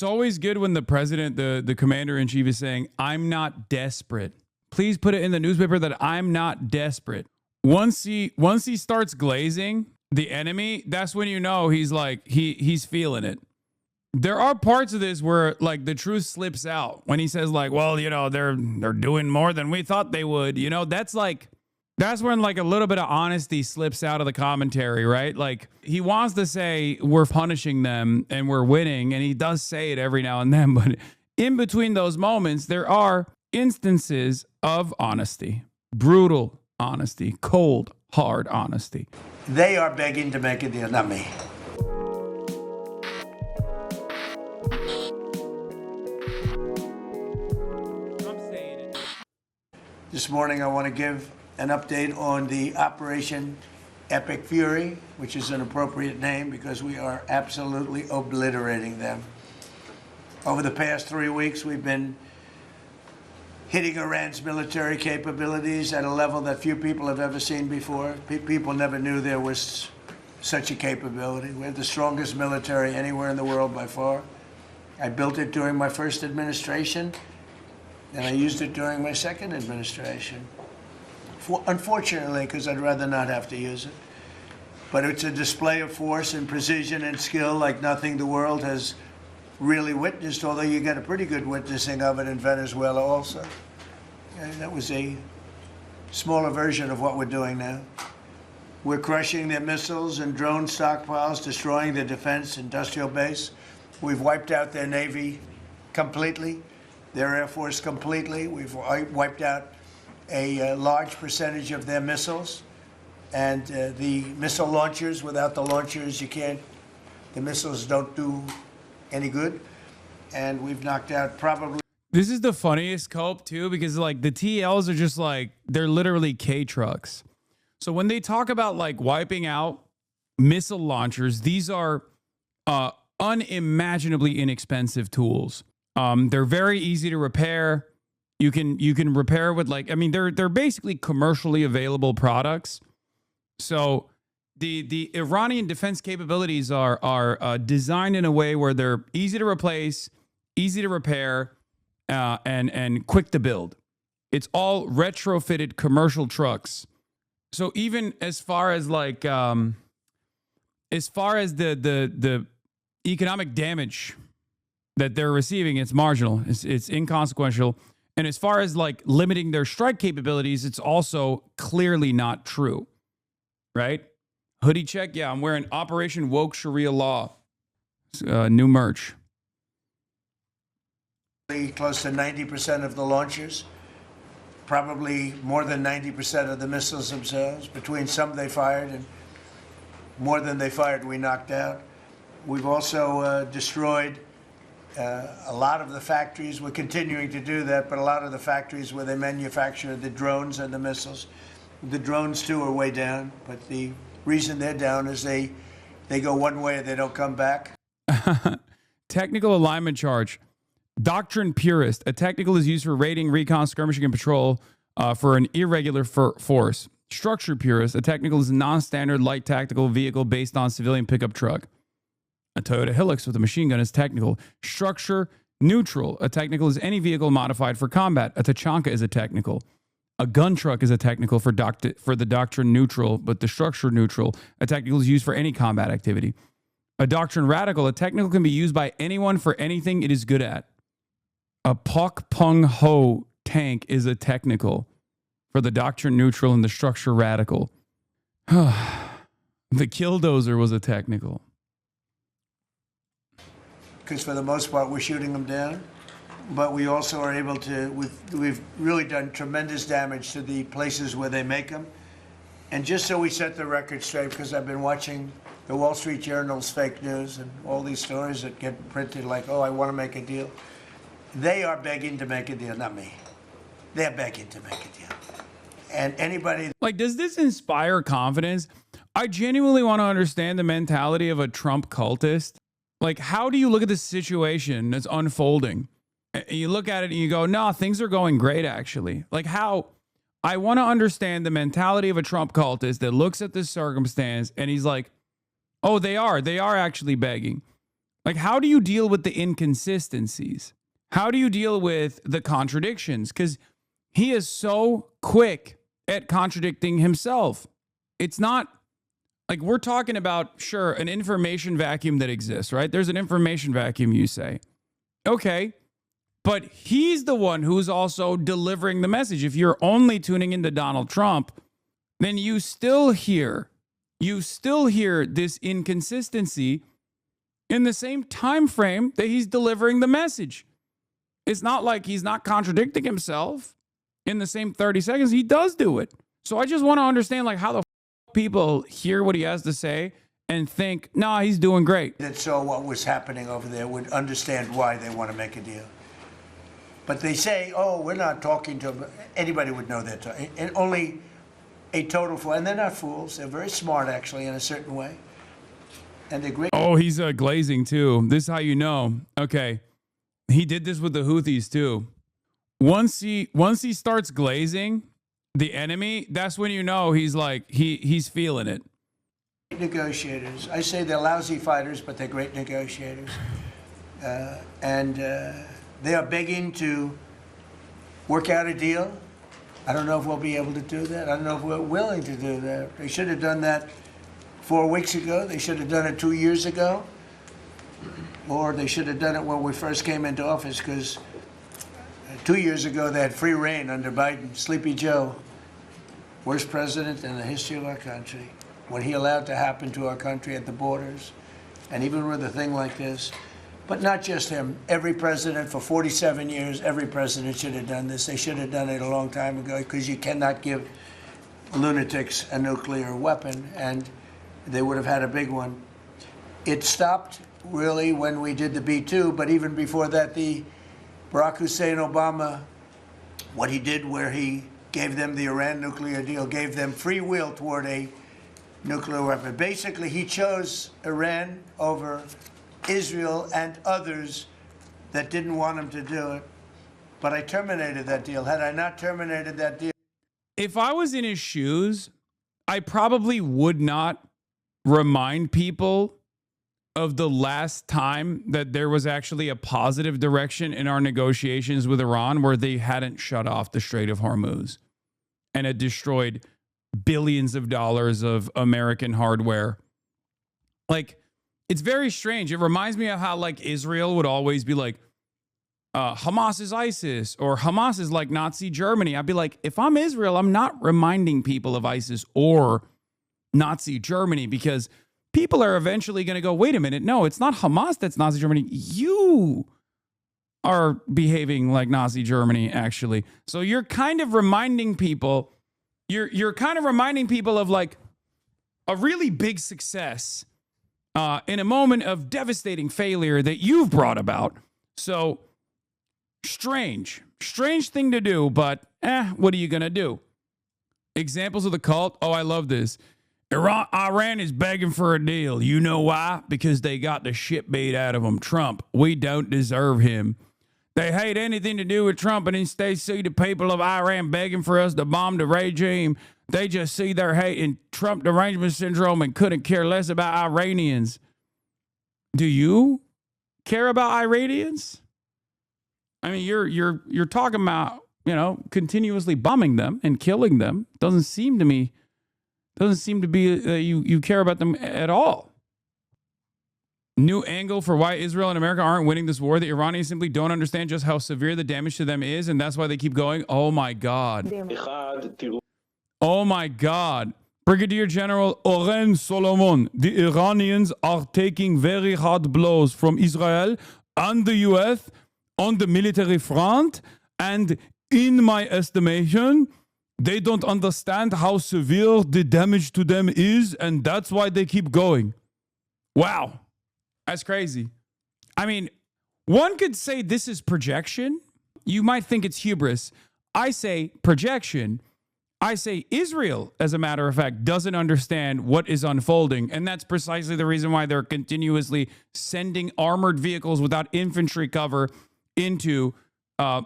It's always good when the president, the commander-in-chief is saying, I'm not desperate. Please put it in the newspaper that I'm not desperate. Once he starts glazing the enemy, that's when you know he's like, he's feeling it. There are parts of this where like the truth slips out when he says like, well, you know, they're doing more than we thought they would. You know, that's when like a little bit of honesty slips out of the commentary, right? Like he wants to say we're punishing them and we're winning, and he does say it every now and then, but in between those moments, there are instances of honesty, brutal honesty, cold, hard honesty. They are begging to make a deal, not me. This morning, I want to give an update on the Operation Epic Fury, which is an appropriate name because we are absolutely obliterating them. Over the past 3 weeks, we've been hitting Iran's military capabilities at a level that few people have ever seen before. People never knew there was such a capability. We have the strongest military anywhere in the world by far. I built it during my first administration, and I used it during my second administration. Unfortunately, because I'd rather not have to use it. But it's a display of force and precision and skill like nothing the world has really witnessed, although you get a pretty good witnessing of it in Venezuela also. And that was a smaller version of what we're doing now. We're crushing their missiles and drone stockpiles, destroying their defense industrial base. We've wiped out their Navy completely, their Air Force completely. We've wiped out a large percentage of their missiles. And the missile launchers, without the launchers, the missiles don't do any good. And we've knocked out probably... This is the funniest cope too, because like the TLs are just like, they're literally K trucks. So when they talk about like wiping out missile launchers, these are unimaginably inexpensive tools. They're very easy to repair. You can repair with like, I mean, they're basically commercially available products. So the Iranian defense capabilities are designed in a way where they're easy to replace, easy to repair, and quick to build. It's all retrofitted commercial trucks. So even as far as like as far as the economic damage that they're receiving, it's marginal. It's inconsequential. And as far as like limiting their strike capabilities, it's also clearly not true. Right? Hoodie check. Yeah, I'm wearing Operation Woke Sharia Law. New merch. Close to 90% of the launchers, probably more than 90% of the missiles themselves. Between some they fired and more than they fired, we knocked out. We've also destroyed a lot of the factories. We're continuing to do that, but a lot of the factories where they manufacture the drones and the missiles. The drones, too, are way down, but the reason they're down is they go one way and they don't come back. Technical alignment charge. Doctrine purist. A technical is used for raiding, recon, skirmishing, and patrol for an irregular force. Structure purist. A technical is a non-standard light tactical vehicle based on civilian pickup truck. A Toyota Hilux with a machine gun is technical. Structure neutral. A technical is any vehicle modified for combat. A Tachanka is a technical. A gun truck is a technical for the doctrine neutral, but the structure neutral. A technical is used for any combat activity. A doctrine radical. A technical can be used by anyone for anything it is good at. A Pok Pung Ho tank is a technical for the doctrine neutral and the structure radical. The Killdozer was a technical. Because for the most part, we're shooting them down. But we also are able to, we've really done tremendous damage to the places where they make them. And just so we set the record straight, because I've been watching the Wall Street Journal's fake news and all these stories that get printed like, oh, I want to make a deal. They are begging to make a deal, not me. They're begging to make a deal. And anybody... Like, does this inspire confidence? I genuinely want to understand the mentality of a Trump cultist. Like, how do you look at the situation that's unfolding? And you look at it and you go, no, things are going great, actually. Like, how... I want to understand the mentality of a Trump cultist that looks at this circumstance and he's like, oh, they are actually begging. Like, how do you deal with the inconsistencies? How do you deal with the contradictions? Because he is so quick at contradicting himself. It's not like we're talking about, sure, an information vacuum that exists, right? There's an information vacuum, you say. Okay. But he's the one who's also delivering the message. If you're only tuning into Donald Trump, then you still hear this inconsistency in the same time frame that he's delivering the message. It's not like he's not contradicting himself in the same 30 seconds. He does do it. So I just want to understand like how the people hear what he has to say and think, nah, he's doing great. That saw what was happening over there would understand why they want to make a deal. But they say, oh, we're not talking to them. Anybody would know that. And only a total fool. And they're not fools. They're very smart, actually, in a certain way. And they're great. Oh, he's glazing, too. This is how you know. Okay. He did this with the Houthis, too. Once he starts glazing the enemy, that's when you know he's like, he's feeling it. Negotiators. I say they're lousy fighters, but they're great negotiators. They are begging to work out a deal. I don't know if we'll be able to do that. I don't know if we're willing to do that. They should have done that 4 weeks ago. They should have done it 2 years ago. Or they should have done it when we first came into office, because 2 years ago they had free reign under Biden. Sleepy Joe, worst president in the history of our country. What he allowed to happen to our country at the borders, and even with a thing like this. But not just him. Every president for 47 years, every president should have done this. They should have done it a long time ago, because you cannot give lunatics a nuclear weapon, and they would have had a big one. It stopped really when we did the B-2, but even before that, the Barack Hussein Obama, what he did where he gave them the Iran nuclear deal, gave them free will toward a nuclear weapon. Basically, he chose Iran over Israel and others that didn't want him to do it. But I terminated that deal. Had I not terminated that deal... If I was in his shoes, I probably would not remind people of the last time that there was actually a positive direction in our negotiations with Iran where they hadn't shut off the Strait of Hormuz and had destroyed billions of dollars of American hardware. Like, it's very strange. It reminds me of how like Israel would always be like, Hamas is ISIS or Hamas is like Nazi Germany. I'd be like, if I'm Israel, I'm not reminding people of ISIS or Nazi Germany, because people are eventually going to go, wait a minute, no, it's not Hamas that's Nazi Germany. You are behaving like Nazi Germany, actually. So you're kind of reminding people, you're kind of reminding people of like a really big success in a moment of devastating failure that you've brought about. So strange thing to do, but what are you going to do? Examples of the cult. Oh, I love this. Iran is begging for a deal. You know why? Because they got the shit beat out of them. Trump, we don't deserve him. They hate anything to do with Trump, and instead see the people of Iran begging for us to bomb the regime. They just see their hate in Trump derangement syndrome and couldn't care less about Iranians. Do you care about Iranians? I mean, you're talking about, continuously bombing them and killing them. Doesn't seem to be you care about them at all. New angle for why Israel and America aren't winning this war. The Iranians simply don't understand just how severe the damage to them is, and that's why they keep going. Oh my God. Oh my God. Brigadier General Oren Solomon, the Iranians are taking very hard blows from Israel and the US on the military front, and in my estimation, they don't understand how severe the damage to them is, and that's why they keep going. Wow. That's crazy. I mean, one could say this is projection. You might think it's hubris. I say projection. I say Israel, as a matter of fact, doesn't understand what is unfolding, and that's precisely the reason why they're continuously sending armored vehicles without infantry cover into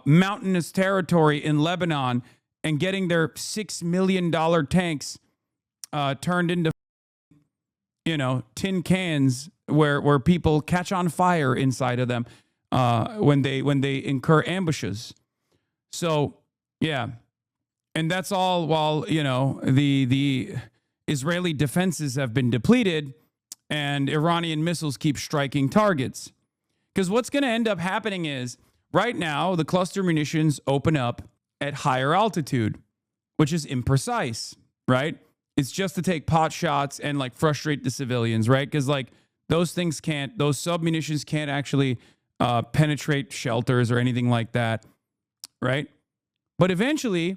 mountainous territory in Lebanon and getting their $6 million tanks turned into, tin cans where people catch on fire inside of them when they incur ambushes. So yeah, and that's all while the Israeli defenses have been depleted and Iranian missiles keep striking targets. Because what's going to end up happening is right now the cluster munitions open up at higher altitude, which is imprecise, right? It's just to take pot shots and like frustrate the civilians, right? Because like those sub munitions can't actually penetrate shelters or anything like that, right? But eventually,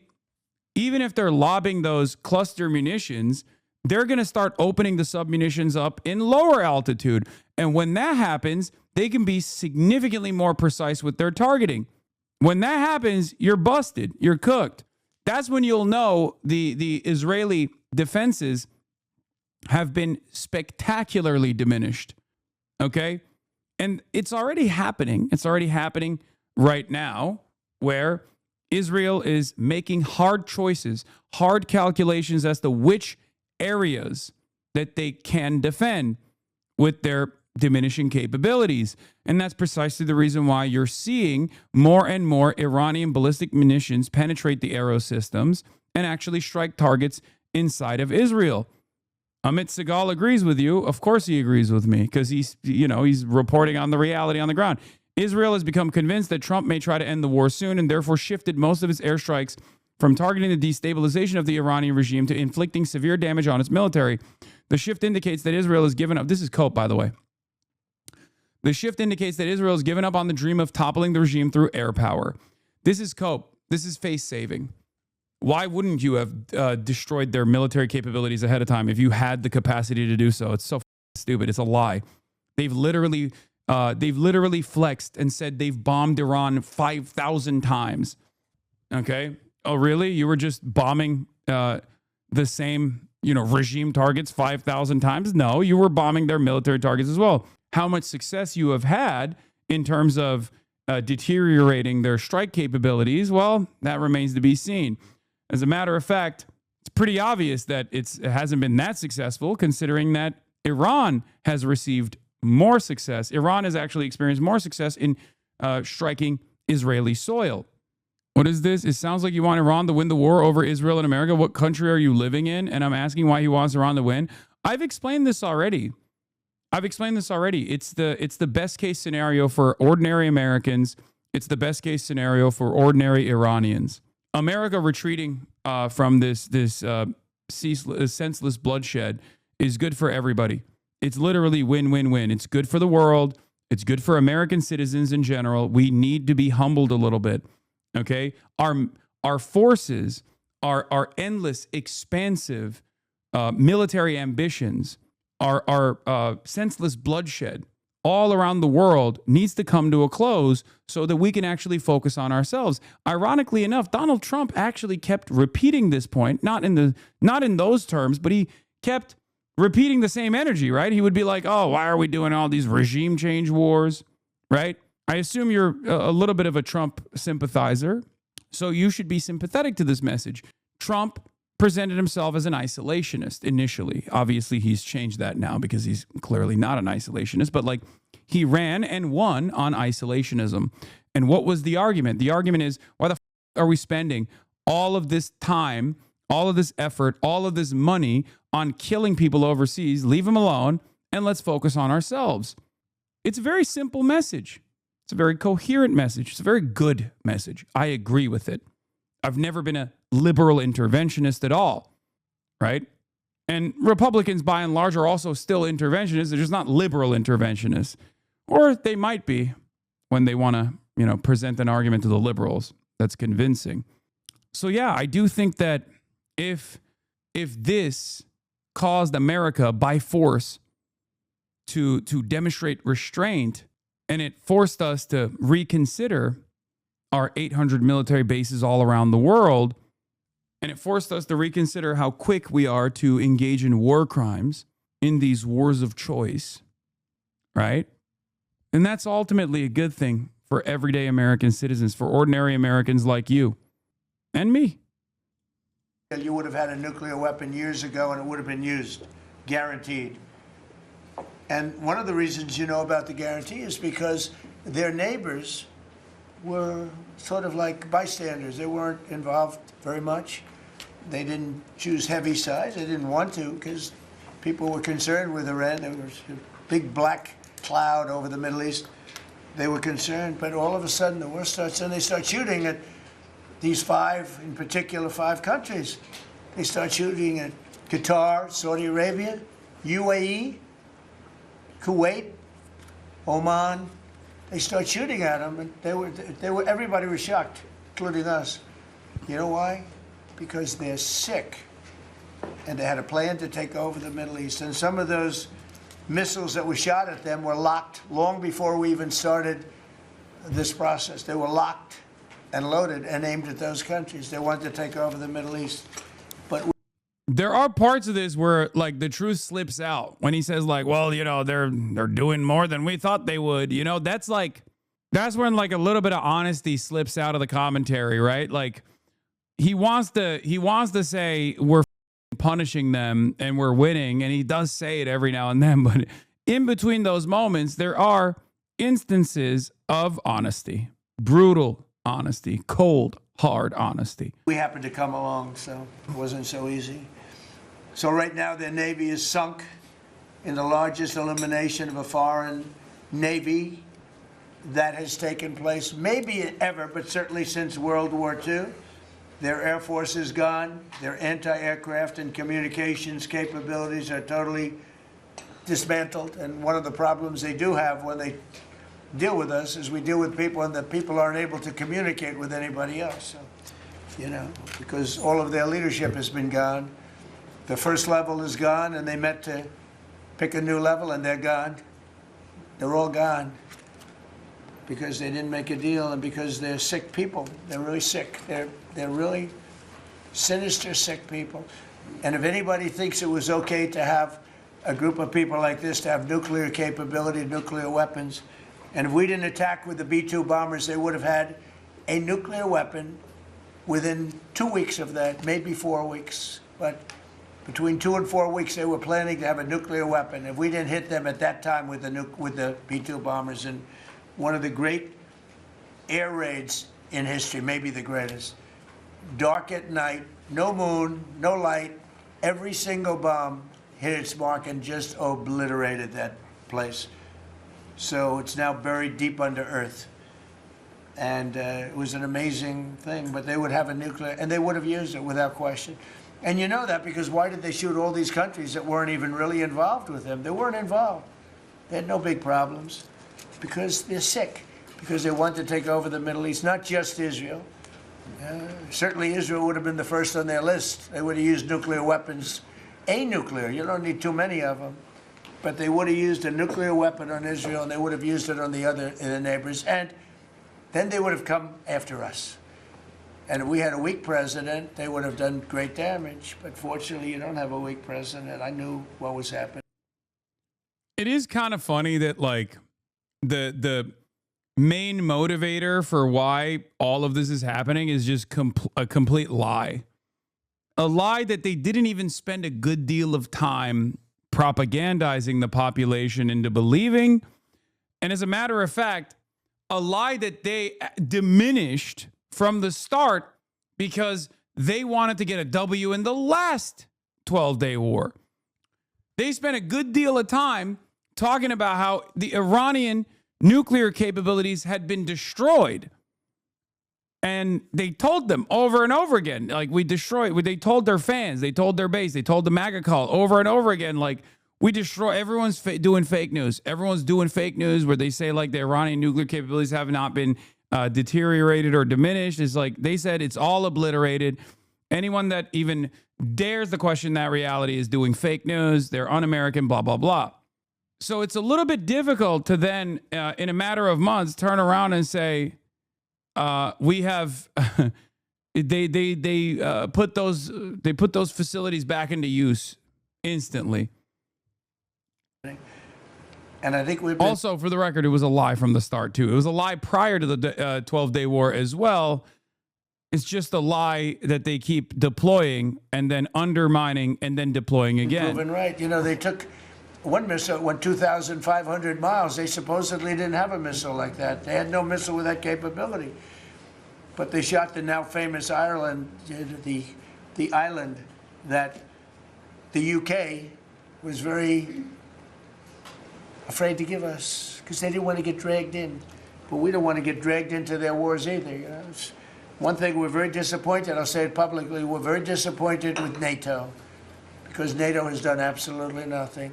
even if they're lobbing those cluster munitions, they're going to start opening the sub munitions up in lower altitude. And when that happens, they can be significantly more precise with their targeting. When that happens, you're busted. You're cooked. That's when you'll know the Israeli defenses have been spectacularly diminished. Okay? And it's already happening. It's already happening right now where Israel is making hard choices, hard calculations as to which areas that they can defend with their diminishing capabilities. And that's precisely the reason why you're seeing more and more Iranian ballistic munitions penetrate the aero systems and actually strike targets inside of Israel. Amit Segal agrees with you. Of course he agrees with me because he's reporting on the reality on the ground. Israel has become convinced that Trump may try to end the war soon and therefore shifted most of its airstrikes from targeting the destabilization of the Iranian regime to inflicting severe damage on its military. The shift indicates that Israel has given up. This is Cope, by the way. The shift indicates that Israel has given up on the dream of toppling the regime through air power. This is Cope. This is face saving. Why wouldn't you have destroyed their military capabilities ahead of time if you had the capacity to do so? It's so stupid. It's a lie. They've literally flexed and said they've bombed Iran 5,000 times. Okay. Oh, really? You were just bombing the same, regime targets 5,000 times? No, you were bombing their military targets as well. How much success you have had in terms of deteriorating their strike capabilities, well, that remains to be seen. As a matter of fact, it's pretty obvious that it hasn't been that successful, considering that Iran has received more success. Iran has actually experienced more success in striking Israeli soil. What is this? It sounds like you want Iran to win the war over Israel and America. What country are you living in? And I'm asking why he wants Iran to win. I've explained this already. It's the best case scenario for ordinary Americans. It's the best case scenario for ordinary Iranians. America retreating from this senseless bloodshed is good for everybody. It's literally win-win-win. It's good for the world. It's good for American citizens in general. We need to be humbled a little bit. Okay? Our forces, our endless, expansive military ambitions, our senseless bloodshed all around the world needs to come to a close so that we can actually focus on ourselves. Ironically enough, Donald Trump actually kept repeating this point, not in those terms, but he kept repeating the same energy, right? He would be like, "Oh, why are we doing all these regime change wars?" Right? I assume you're a little bit of a Trump sympathizer, so you should be sympathetic to this message. Trump presented himself as an isolationist initially. Obviously, he's changed that now because he's clearly not an isolationist, but like he ran and won on isolationism. And what was the argument? The argument is, why the are we spending all of this time, all of this effort, all of this money on killing people overseas? Leave them alone and let's focus on ourselves. It's a very simple message. It's a very coherent message. It's a very good message. I agree with it. I've never been a liberal interventionist at all, right? And Republicans, by and large, are also still interventionists. They're just not liberal interventionists. Or they might be when they want to, present an argument to the liberals that's convincing. So yeah, I do think that if this caused America by force to demonstrate restraint, and it forced us to reconsider our 800 military bases all around the world, and it forced us to reconsider how quick we are to engage in war crimes in these wars of choice, right? And that's ultimately a good thing for everyday American citizens, for ordinary Americans like you and me. You would have had a nuclear weapon years ago and it would have been used, guaranteed. And one of the reasons you know about the guarantee is because their neighbors were sort of like bystanders. They weren't involved very much. They didn't choose heavy sides. They didn't want to because people were concerned with Iran. There was a big black cloud over the Middle East. They were concerned, but all of a sudden the war starts and they start shooting at these five, in particular, 5 countries. They start shooting at Qatar, Saudi Arabia, UAE, Kuwait, Oman. They start shooting at them, and everybody was shocked, including us. You know why? Because they're sick, and they had a plan to take over the Middle East. And some of those missiles that were shot at them were locked long before we even started this process. They were locked and loaded and aimed at those countries. They wanted to take over the Middle East. But there are parts of this where like the truth slips out when he says like, well, you know, they're doing more than we thought they would. You know, that's when like a little bit of honesty slips out of the commentary, right? Like he wants to say we're punishing them and we're winning, and he does say it every now and then, but in between those moments there are instances of honesty, brutal honesty, cold, hard honesty. we happened to come along, so it wasn't so easy. So right now their Navy is sunk in the largest elimination of a foreign Navy that has taken place, maybe ever, but certainly since World War II. Their Air Force is gone. Their anti-aircraft and communications capabilities are totally dismantled. And one of the problems they do have when they deal with us is we deal with people and the people aren't able to communicate with anybody else. So, you know, because all of their leadership has been gone. The first level is gone, and they met to pick a new level, and they're gone. They're all gone because they didn't make a deal and because they're sick people. They're really sick. They're really sinister, sick people. And if anybody thinks it was okay to have a group of people like this to have nuclear capability, nuclear weapons, and if we didn't attack with the B-2 bombers, they would have had a nuclear weapon within 2 weeks of that, maybe 4 weeks. But between 2 and 4 weeks, they were planning to have a nuclear weapon. If we didn't hit them at that time with the B-2 bombers, and one of the great air raids in history, maybe the greatest. Dark at night, no moon, no light. Every single bomb hit its mark and just obliterated that place. So it's now buried deep under earth. And it was an amazing thing, but they would have a nuclear, and they would have used it without question. And you know that because why did they shoot all these countries that weren't even really involved with them? They weren't involved. They had no big problems because they're sick, because they want to take over the Middle East, not just Israel. Certainly Israel would have been the first on their list. They would have used nuclear weapons, a nuclear, you don't need too many of them. But they would have used a nuclear weapon on Israel, and they would have used it on the neighbors, and then they would have come after us. And if we had a weak president, they would have done great damage. But fortunately, you don't have a weak president. I knew what was happening. It is kind of funny that like the main motivator for why all of this is happening is just a complete lie. A lie that they didn't even spend a good deal of time propagandizing the population into believing. And as a matter of fact, a lie that they diminished from the start because they wanted to get a W in the last 12-day war. They spent a good deal of time talking about how the Iranian nuclear capabilities had been destroyed. And they told them over and over again, like, we destroyed. They told their fans, they told their base, they told the MAGA call over and over again, like, we destroy. Everyone's doing fake news. Everyone's doing fake news where they say, like, the Iranian nuclear capabilities have not been deteriorated or diminished. It's like they said it's all obliterated. Anyone that even dares to question that reality is doing fake news. They're un-American, blah, blah, blah. So it's a little bit difficult to then, in a matter of months, turn around and say, we have they put those facilities back into use instantly. And I think we've been Also, for the record, it was a lie from the start too. It was a lie prior to the 12-day war as well. It's just a lie that they keep deploying and then undermining and then deploying again. proven right. You know, they took one missile went 2,500 miles. They supposedly didn't have a missile like that. They had no missile with that capability. But they shot the now famous Ireland, the island that the UK was very afraid to give us because they didn't want to get dragged in. But we don't want to get dragged into their wars either. You know? It's one thing we're very disappointed, I'll say it publicly, we're very disappointed with NATO because NATO has done absolutely nothing.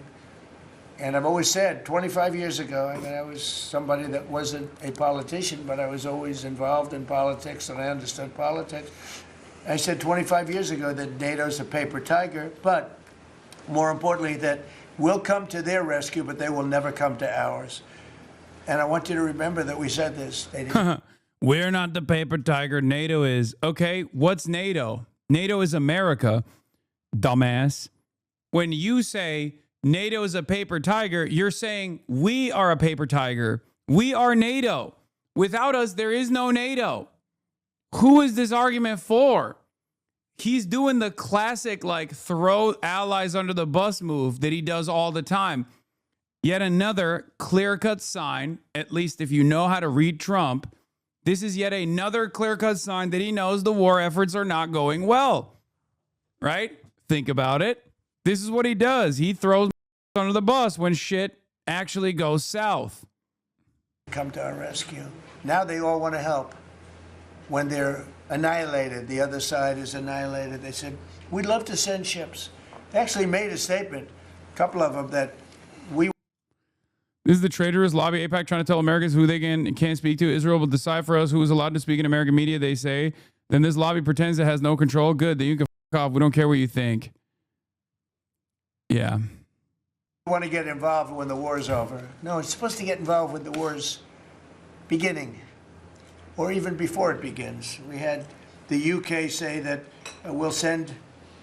And I've always said, 25 years ago, I mean, I was somebody that wasn't a politician, but I was always involved in politics and I understood politics. I said 25 years ago that NATO's a paper tiger, but more importantly, that we'll come to their rescue, but they will never come to ours. And I want you to remember that we said this. We're not the paper tiger. NATO is. Okay, what's NATO? NATO is America, dumbass. When you say NATO is a paper tiger, you're saying we are a paper tiger. We are NATO. Without us, there is no NATO. Who is this argument for? He's doing the classic, like, throw allies under the bus move that he does all the time. Yet another clear-cut sign, at least if you know how to read Trump, this is yet another clear-cut sign that he knows the war efforts are not going well. Right? Think about it. This is what he does. He throws under the bus when shit actually goes south. Come to our rescue. Now they all want to help. When they're annihilated, the other side is annihilated, they said, we'd love to send ships. They actually made a statement, a couple of them, that we... This is the traitorous lobby AIPAC trying to tell Americans who they can and can't speak to. Israel will decide for us who is allowed to speak in American media, they say. Then this lobby pretends it has no control. Good, then you can f*** off. We don't care what you think. Yeah. We want to get involved when the war's over. No, it's supposed to get involved when the war's beginning, or even before it begins. We had the UK say that we'll send,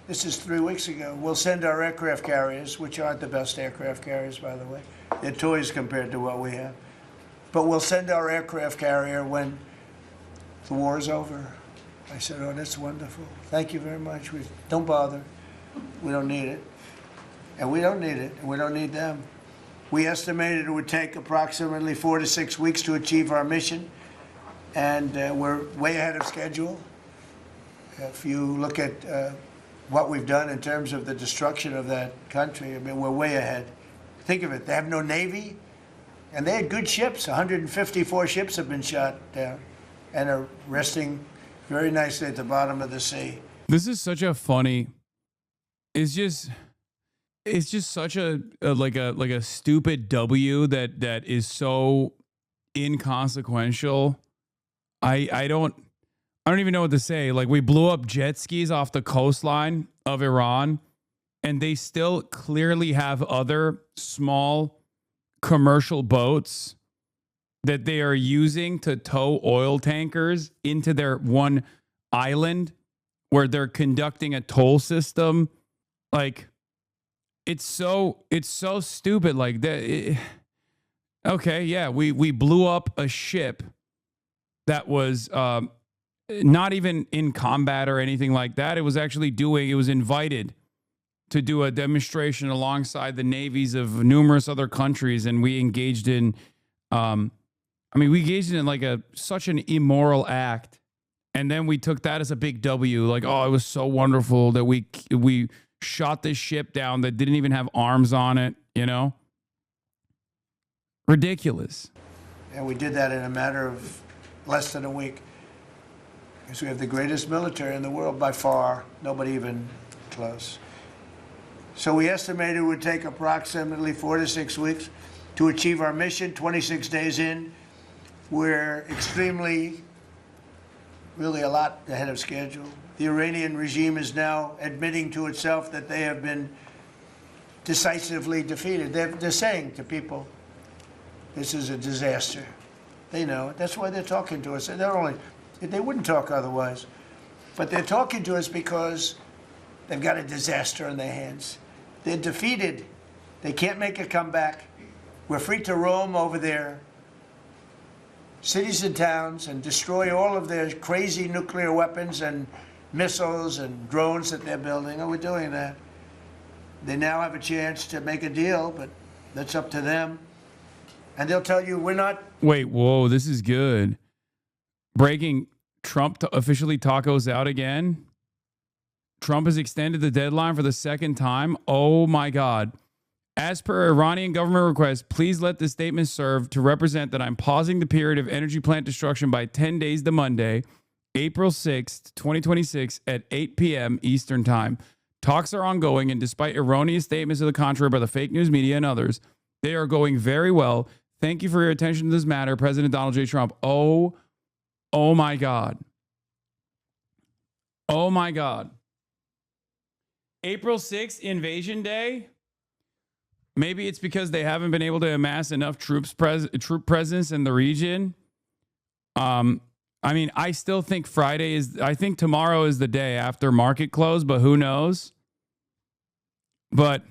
this is 3 weeks ago, we'll send our aircraft carriers, which aren't the best aircraft carriers, by the way. They're toys compared to what we have. But we'll send our aircraft carrier when the war is over. I said, oh, that's wonderful. Thank you very much. Don't bother. We don't need it. And we don't need it, and we don't need them. We estimated it would take approximately 4 to 6 weeks to achieve our mission, and we're way ahead of schedule. If you look at what we've done in terms of the destruction of that country, I mean, we're way ahead. Think of it, they have no Navy, and they had good ships. 154 ships have been shot down and are resting very nicely at the bottom of the sea. This is such a funny, it's just such a like a stupid W that is so inconsequential. I don't even know what to say. Like, we blew up jet skis off the coastline of Iran, and they still clearly have other small commercial boats that they are using to tow oil tankers into their one island where they're conducting a toll system. Like, it's so stupid. Like that. Okay, yeah, we blew up a ship that was not even in combat or anything like that. It was actually it was invited to do a demonstration alongside the navies of numerous other countries, and we engaged in like such an immoral act. And then we took that as a big W, like, oh, it was so wonderful that we shot this ship down that didn't even have arms on it, you know? Ridiculous. And we did that in a matter of less than a week. Because we have the greatest military in the world by far, nobody even close. So we estimated it would take approximately 4 to 6 weeks to achieve our mission. 26 days in, we're really a lot ahead of schedule. The Iranian regime is now admitting to itself that they have been decisively defeated. They're saying to people, this is a disaster. They know it. That's why they're talking to us. They wouldn't talk otherwise. But they're talking to us because they've got a disaster on their hands. They're defeated. They can't make a comeback. We're free to roam over their cities and towns and destroy all of their crazy nuclear weapons and missiles and drones that they're building. And we're doing that. They now have a chance to make a deal, but that's up to them. And they'll tell you, we're not. Wait, whoa, this is good. Breaking, Trump officially tacos out again. Trump has extended the deadline for the second time. Oh my God. As per Iranian government request, please let this statement serve to represent that I'm pausing the period of energy plant destruction by 10 days to Monday, April 6th, 2026 at 8 p.m. Eastern Time. Talks are ongoing, and despite erroneous statements to the contrary by the fake news media and others, they are going very well. Thank you for your attention to this matter, President Donald J. Trump. Oh my God. Oh my God. April 6th, Invasion Day. Maybe it's because they haven't been able to amass enough troop presence in the region. I mean, I still think I think tomorrow is the day after market close, but who knows? But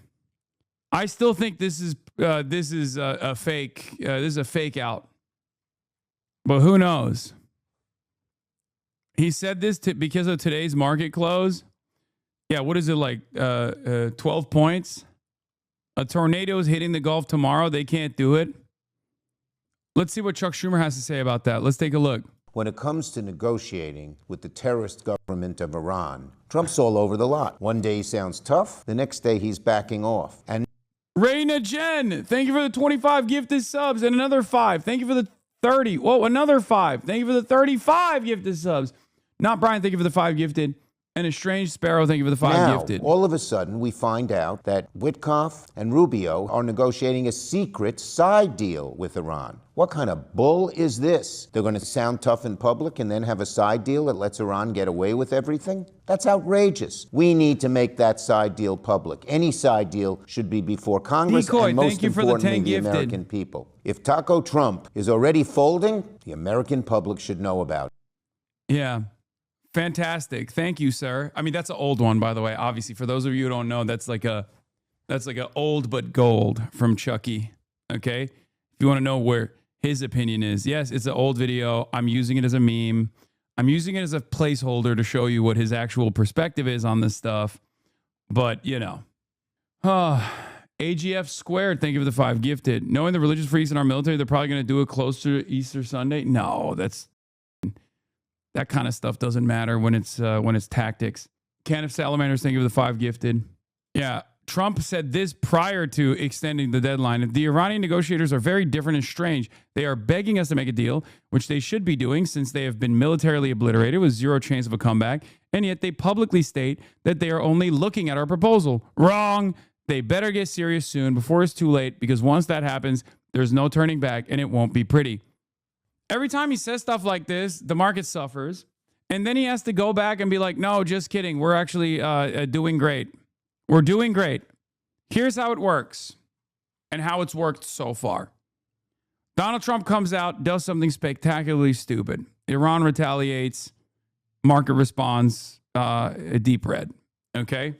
I still think this is a fake. This is a fake out. But who knows? He said this because of today's market close. Yeah, what is it like? 12 points. A tornado is hitting the Gulf tomorrow. They can't do it. Let's see what Chuck Schumer has to say about that. Let's take a look. When it comes to negotiating with the terrorist government of Iran, Trump's all over the lot. One day he sounds tough, the next day he's backing off. And Raina Jen, thank you for the 25 gifted subs and another 5. Thank you for the 30. Whoa, another 5. Thank you for the 35 gifted subs. Not Brian, thank you for the 5 gifted. And a strange sparrow, thank you for the 5 now, gifted. All of a sudden, we find out that Witkoff and Rubio are negotiating a secret side deal with Iran. What kind of bull is this? They're going to sound tough in public and then have a side deal that lets Iran get away with everything? That's outrageous. We need to make that side deal public. Any side deal should be before Congress Decoy, and most thank you for the importantly, 10 the gifted. American people. If Taco Trump is already folding, the American public should know about it. Yeah. Fantastic. Thank you, sir. I mean, that's an old one, by the way. Obviously, for those of you who don't know, that's like a old but gold from Chucky. Okay. If you want to know where his opinion is, yes, it's an old video. I'm using it as a meme. I'm using it as a placeholder to show you what his actual perspective is on this stuff. But, you know, AGF squared. Thank you for the 5 gifted. Knowing the religious freaks in our military, they're probably going to do it close to Easter Sunday. No, that kind of stuff doesn't matter when it's tactics. Can of Salamanders, thank you for the 5 gifted. Yeah, Trump said this prior to extending the deadline. The Iranian negotiators are very different and strange. They are begging us to make a deal, which they should be doing since they have been militarily obliterated with zero chance of a comeback, and yet they publicly state that they are only looking at our proposal. Wrong. They better get serious soon before it's too late, because once that happens, there's no turning back and it won't be pretty. Every time he says stuff like this, the market suffers. And then he has to go back and be like, no, just kidding. We're actually doing great. We're doing great. Here's how it works and how it's worked so far. Donald Trump comes out, does something spectacularly stupid. Iran retaliates. Market responds a deep red. Okay?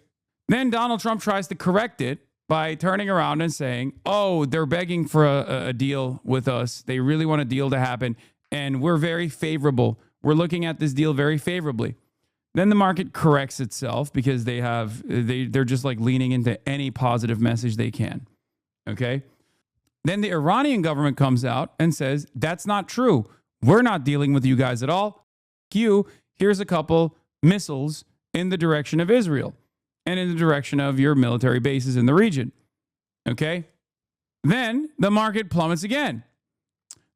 Then Donald Trump tries to correct it by turning around and saying, oh, they're begging for a deal with us. They really want a deal to happen, and we're very favorable. We're looking at this deal very favorably. Then the market corrects itself because they're just like leaning into any positive message they can. Okay? Then the Iranian government comes out and says, that's not true. We're not dealing with you guys at all. Here's a couple missiles in the direction of Israel and in the direction of your military bases in the region. Okay? Then the market plummets again.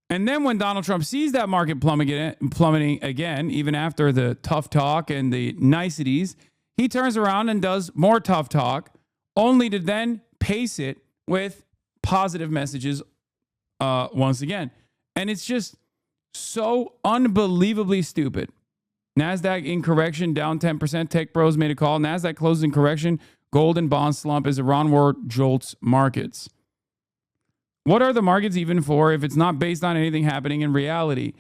And then when Donald Trump sees that market plummeting again, even after the tough talk and the niceties, he turns around and does more tough talk, only to then pace it with positive messages once again. And it's just so unbelievably stupid. NASDAQ in correction, down 10%. Tech Bros made a call. NASDAQ closed in correction. Gold and bond slump as Iran war jolts markets. What are the markets even for if it's not based on anything happening in reality?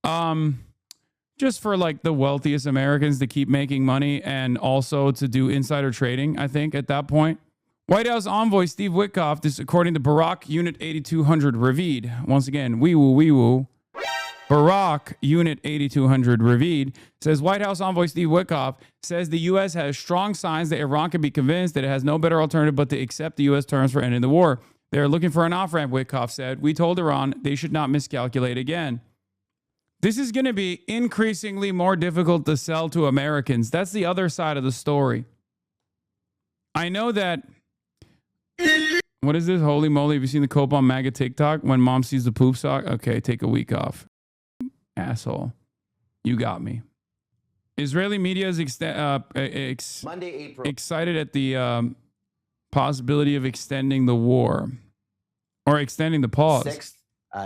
Just for like the wealthiest Americans to keep making money and also to do insider trading, I think, at that point. White House envoy Steve Witkoff, this according to Barack Unit 8200 Ravid. Once again, wee woo, wee woo. Barack, Unit 8200 Ravid, says White House envoy Steve Witkoff says the U.S. has strong signs that Iran can be convinced that it has no better alternative but to accept the U.S. terms for ending the war. They are looking for an off-ramp, Witkoff said. We told Iran they should not miscalculate again. This is going to be increasingly more difficult to sell to Americans. That's the other side of the story. I know that... What is this? Holy moly. Have you seen the Cope on MAGA TikTok? When mom sees the poop sock? Okay, take a week off. Asshole. You got me. Israeli media is Monday, April. excited at the possibility of extending the war. Or extending the pause. 6th,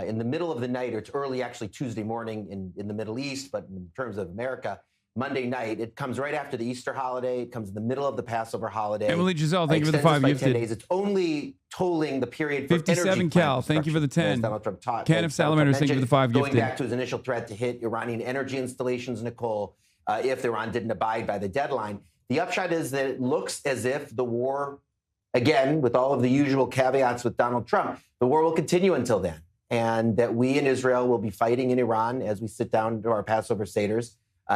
in the middle of the night, or it's early actually Tuesday morning in the Middle East, but in terms of America, Monday night, it comes right after the Easter holiday. It comes in the middle of the Passover holiday. Emily Giselle, thank you for the 5 gifted. 10 days. It's only tolling the period for 57 energy Cal, thank you for the 10. Donald Trump taught. Ken of Salamanders, thank you for the 5 going gifted. Going back to his initial threat to hit Iranian energy installations, Nicole, if Iran didn't abide by the deadline. The upshot is that it looks as if the war, again, with all of the usual caveats with Donald Trump, the war will continue until then. And that we in Israel will be fighting in Iran as we sit down to our Passover Seders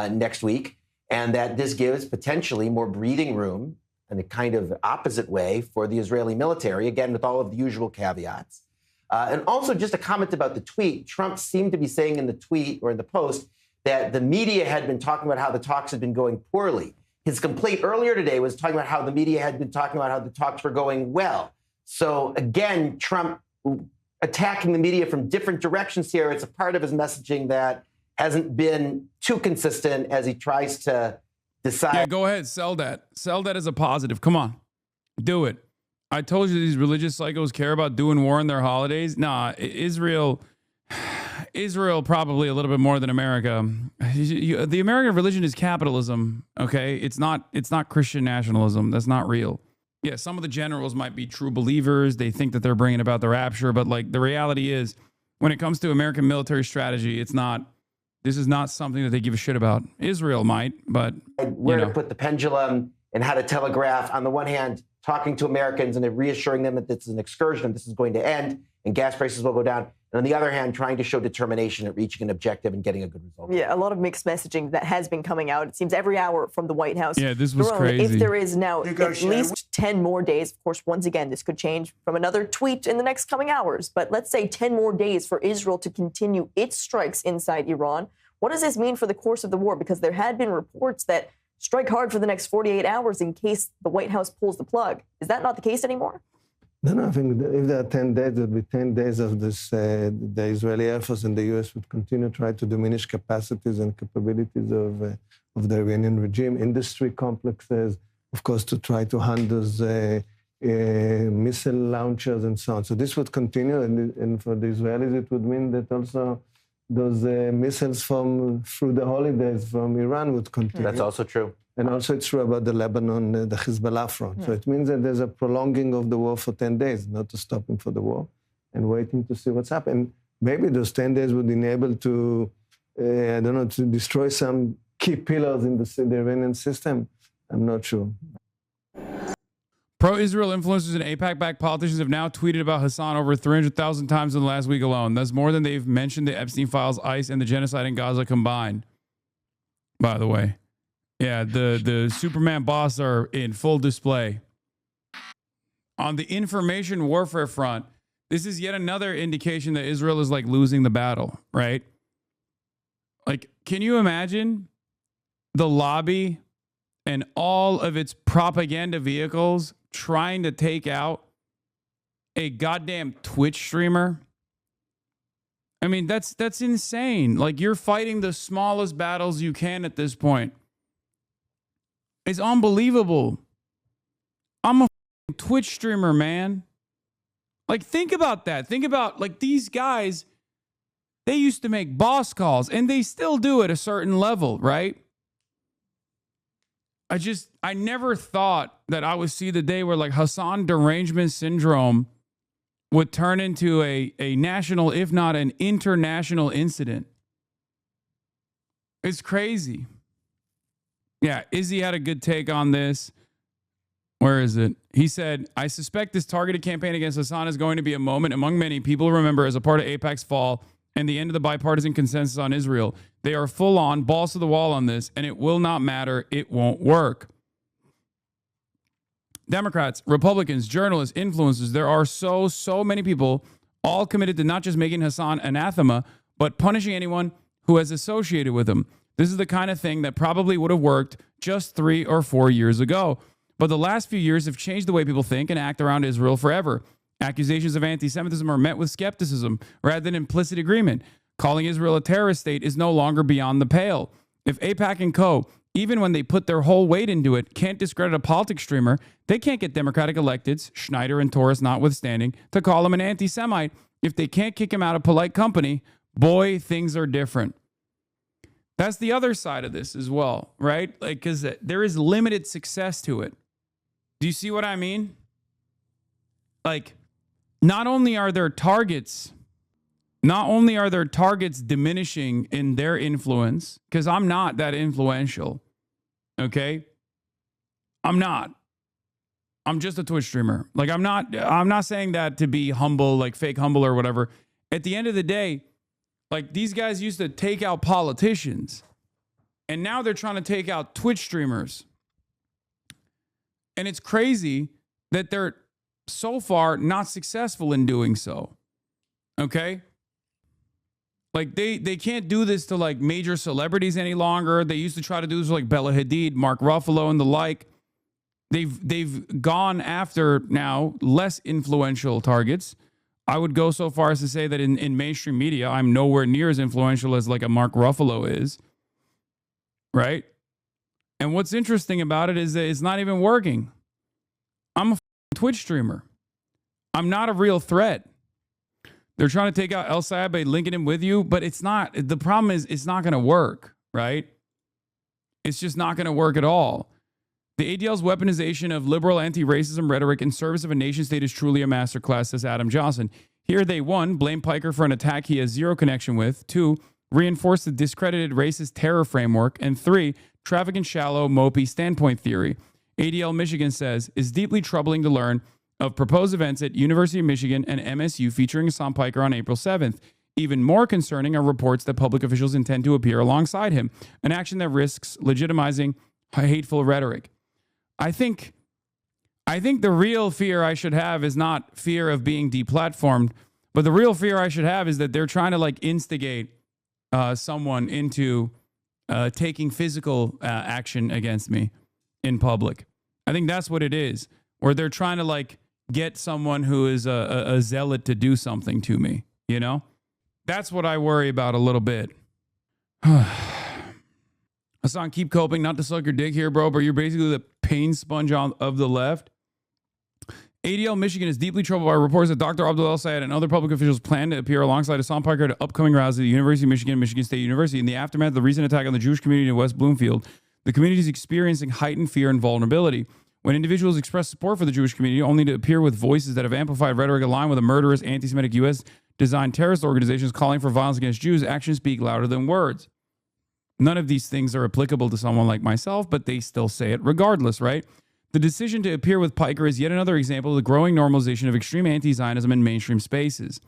next week. And that this gives potentially more breathing room in a kind of opposite way for the Israeli military, again, with all of the usual caveats. And also just a comment about the tweet. Trump seemed to be saying in the tweet or in the post that the media had been talking about how the talks had been going poorly. His complaint earlier today was talking about how the media had been talking about how the talks were going well. So again, Trump attacking the media from different directions here. It's a part of his messaging that hasn't been too consistent as he tries to decide. Yeah, go ahead. Sell that. Sell that as a positive. Come on. Do it. I told you these religious psychos care about doing war on their holidays. Nah, Israel probably a little bit more than America. The American religion is capitalism, okay? It's not Christian nationalism. That's not real. Yeah, some of the generals might be true believers. They think that they're bringing about the rapture, but like the reality is when it comes to American military strategy, this is not something that they give a shit about. Israel might, but where to put the pendulum and how to telegraph. On the one hand, talking to Americans and reassuring them that this is an excursion and this is going to end and gas prices will go down. And on the other hand, trying to show determination at reaching an objective and getting a good result. Yeah, a lot of mixed messaging that has been coming out. It seems every hour from the White House. Yeah, this was crazy. If there is now at least 10 more days, of course, once again, this could change from another tweet in the next coming hours. But let's say 10 more days for Israel to continue its strikes inside Iran. What does this mean for the course of the war? Because there had been reports that strike hard for the next 48 hours in case the White House pulls the plug. Is that not the case anymore? No, I think if there are 10 days, there would be 10 days of this. The Israeli Air Force and the U.S. would continue to try to diminish capacities and capabilities of the Iranian regime, industry complexes, of course, to try to handle missile launchers and so on. So this would continue, and for the Israelis, it would mean that also those missiles through the holidays from Iran would continue. That's also true. And also it's true about the Lebanon, the Hezbollah front. Yeah. So it means that there's a prolonging of the war for 10 days, not to stopping for the war and waiting to see what's happened. Maybe those 10 days would enable to, to destroy some key pillars in the Iranian system. I'm not sure. Pro-Israel influencers and AIPAC-backed politicians have now tweeted about Hassan over 300,000 times in the last week alone. That's more than they've mentioned the Epstein files, ICE, and the genocide in Gaza combined. By the way. Yeah, the Superman boss are in full display. On the information warfare front, this is yet another indication that Israel is like losing the battle, right? Like, can you imagine the lobby and all of its propaganda vehicles trying to take out a goddamn Twitch streamer? I mean, that's insane. Like, you're fighting the smallest battles you can at this point. It's unbelievable. I'm a Twitch streamer, man. Like, think about that. Think about, like, these guys, they used to make boss calls, and they still do at a certain level, right? I never thought that I would see the day where, like, Hassan derangement syndrome would turn into a national, if not an international incident. It's crazy. Yeah, Izzy had a good take on this. Where is it? He said, I suspect this targeted campaign against Hassan is going to be a moment among many people remember as a part of AIPAC's fall and the end of the bipartisan consensus on Israel. They are full on, balls to the wall on this, and it will not matter. It won't work. Democrats, Republicans, journalists, influencers, there are so many people all committed to not just making Hassan anathema, but punishing anyone who has associated with him. This is the kind of thing that probably would have worked just 3 or 4 years ago. But the last few years have changed the way people think and act around Israel forever. Accusations of anti-Semitism are met with skepticism rather than implicit agreement. Calling Israel a terrorist state is no longer beyond the pale. If AIPAC and co., even when they put their whole weight into it, can't discredit a politics streamer, they can't get Democratic electeds, Schneider and Torres notwithstanding, to call him an anti-Semite. If they can't kick him out of polite company, boy, things are different. That's the other side of this as well, right? Like, because there is limited success to it. Do you see what I mean? Like, not only are their targets diminishing in their influence, because I'm not that influential, okay? I'm not. I'm just a Twitch streamer. Like, I'm not saying that to be humble, like fake humble or whatever. At the end of the day, like, these guys used to take out politicians, and now they're trying to take out Twitch streamers. And it's crazy that they're so far not successful in doing so. Okay? Like, they can't do this to, like, major celebrities any longer. They used to try to do this with, like, Bella Hadid, Mark Ruffalo, and the like. They've gone after now less influential targets. I would go so far as to say that in mainstream media, I'm nowhere near as influential as like a Mark Ruffalo is, right? And what's interesting about it is that it's not even working. I'm a Twitch streamer. I'm not a real threat. They're trying to take out El Sayed, linking him with you, but it's not. The problem is it's not going to work, right? It's just not going to work at all. The ADL's weaponization of liberal anti-racism rhetoric in service of a nation state is truly a masterclass, says Adam Johnson. Here they, 1, blame Piker for an attack he has zero connection with. 2, reinforce the discredited racist terror framework. And 3, traffic in shallow, mopey standpoint theory. ADL Michigan says, is deeply troubling to learn of proposed events at University of Michigan and MSU featuring Hasan Piker on April 7th. Even more concerning are reports that public officials intend to appear alongside him, an action that risks legitimizing hateful rhetoric. I think the real fear I should have is not fear of being deplatformed, but the real fear I should have is that they're trying to like instigate someone into taking physical action against me in public. I think that's what it is, where they're trying to like get someone who is a zealot to do something to me, you know? That's what I worry about a little bit. Hasan, keep coping. Not to suck your dick here, bro, but you're basically the pain sponge of the left. ADL Michigan is deeply troubled by reports that Dr. Abdul El Sayed and other public officials plan to appear alongside Hasan Piker at upcoming rallies at the University of Michigan and Michigan State University. In the aftermath of the recent attack on the Jewish community in West Bloomfield, the community is experiencing heightened fear and vulnerability. When individuals express support for the Jewish community only to appear with voices that have amplified rhetoric aligned with a murderous anti-Semitic U.S.-designed terrorist organizations calling for violence against Jews, actions speak louder than words. None of these things are applicable to someone like myself, but they still say it regardless, right? The decision to appear with Piker is yet another example of the growing normalization of extreme anti-Zionism in mainstream spaces.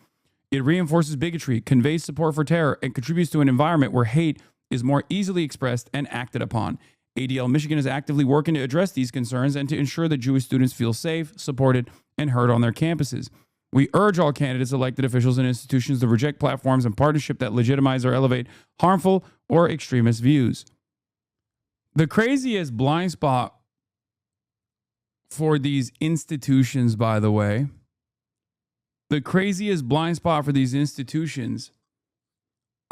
It reinforces bigotry, conveys support for terror, and contributes to an environment where hate is more easily expressed and acted upon. ADL Michigan is actively working to address these concerns and to ensure that Jewish students feel safe, supported, and heard on their campuses. We urge all candidates, elected officials, and institutions to reject platforms and partnership that legitimize or elevate harmful or extremist views. The craziest blind spot for these institutions, by the way, the craziest blind spot for these institutions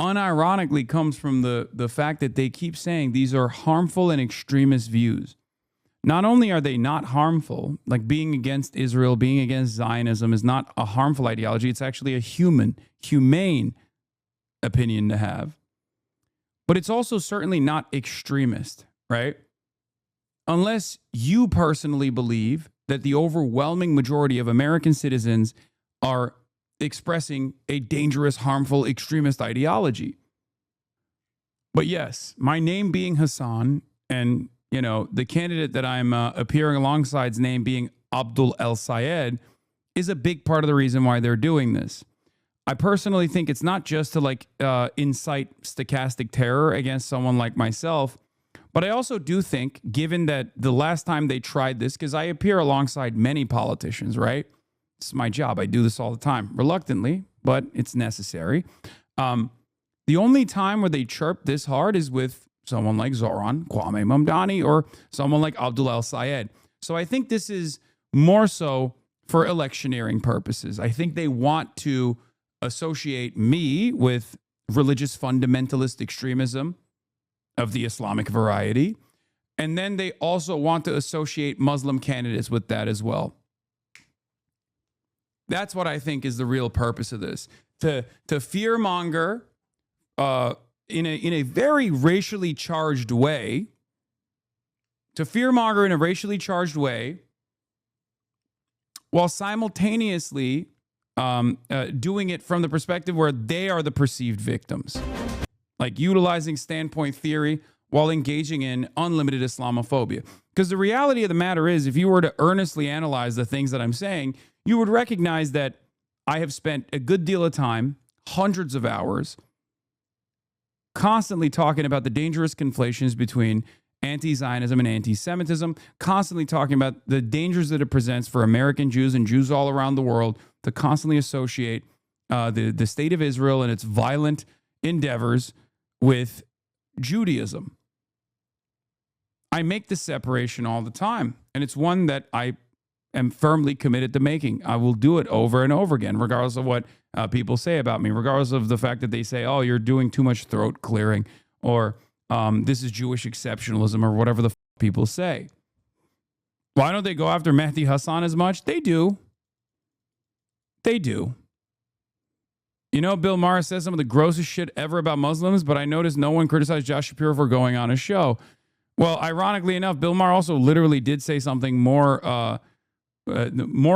unironically comes from the fact that they keep saying these are harmful and extremist views. Not only are they not harmful, like being against Israel, being against Zionism is not a harmful ideology. It's actually a humane opinion to have. But it's also certainly not extremist, right? Unless you personally believe that the overwhelming majority of American citizens are expressing a dangerous, harmful, extremist ideology. But yes, my name being Hasan and, you know, the candidate that I'm appearing alongside's name being Abdul El Sayed is a big part of the reason why they're doing this. I personally think it's not just to like incite stochastic terror against someone like myself, but I also do think, given that the last time they tried this, because I appear alongside many politicians, right? It's my job. I do this all the time, reluctantly, but it's necessary. The only time where they chirp this hard is with someone like Zoran, Kwame Mamdani, or someone like Abdul El-Sayed. So I think this is more so for electioneering purposes. I think they want to associate me with religious fundamentalist extremism of the Islamic variety. And then they also want to associate Muslim candidates with that as well. That's what I think is the real purpose of this. To fearmonger in a very racially charged way, while simultaneously doing it from the perspective where they are the perceived victims, like utilizing standpoint theory while engaging in unlimited Islamophobia. Because the reality of the matter is, if you were to earnestly analyze the things that I'm saying, you would recognize that I have spent a good deal of time, hundreds of hours, constantly talking about the dangerous conflations between anti-Zionism and anti-Semitism, constantly talking about the dangers that it presents for American Jews and Jews all around the world to constantly associate the state of Israel and its violent endeavors with Judaism. I make this separation all the time, and it's one that I am firmly committed to making. I will do it over and over again, regardless of what people say about me, regardless of the fact that they say, oh, you're doing too much throat clearing, or this is Jewish exceptionalism, or whatever the people say. Why don't they go after Mehdi Hassan as much? They do. They do. You know, Bill Maher says some of the grossest shit ever about Muslims, but I noticed no one criticized Josh Shapiro for going on a show. Well, ironically enough, Bill Maher also literally did say something more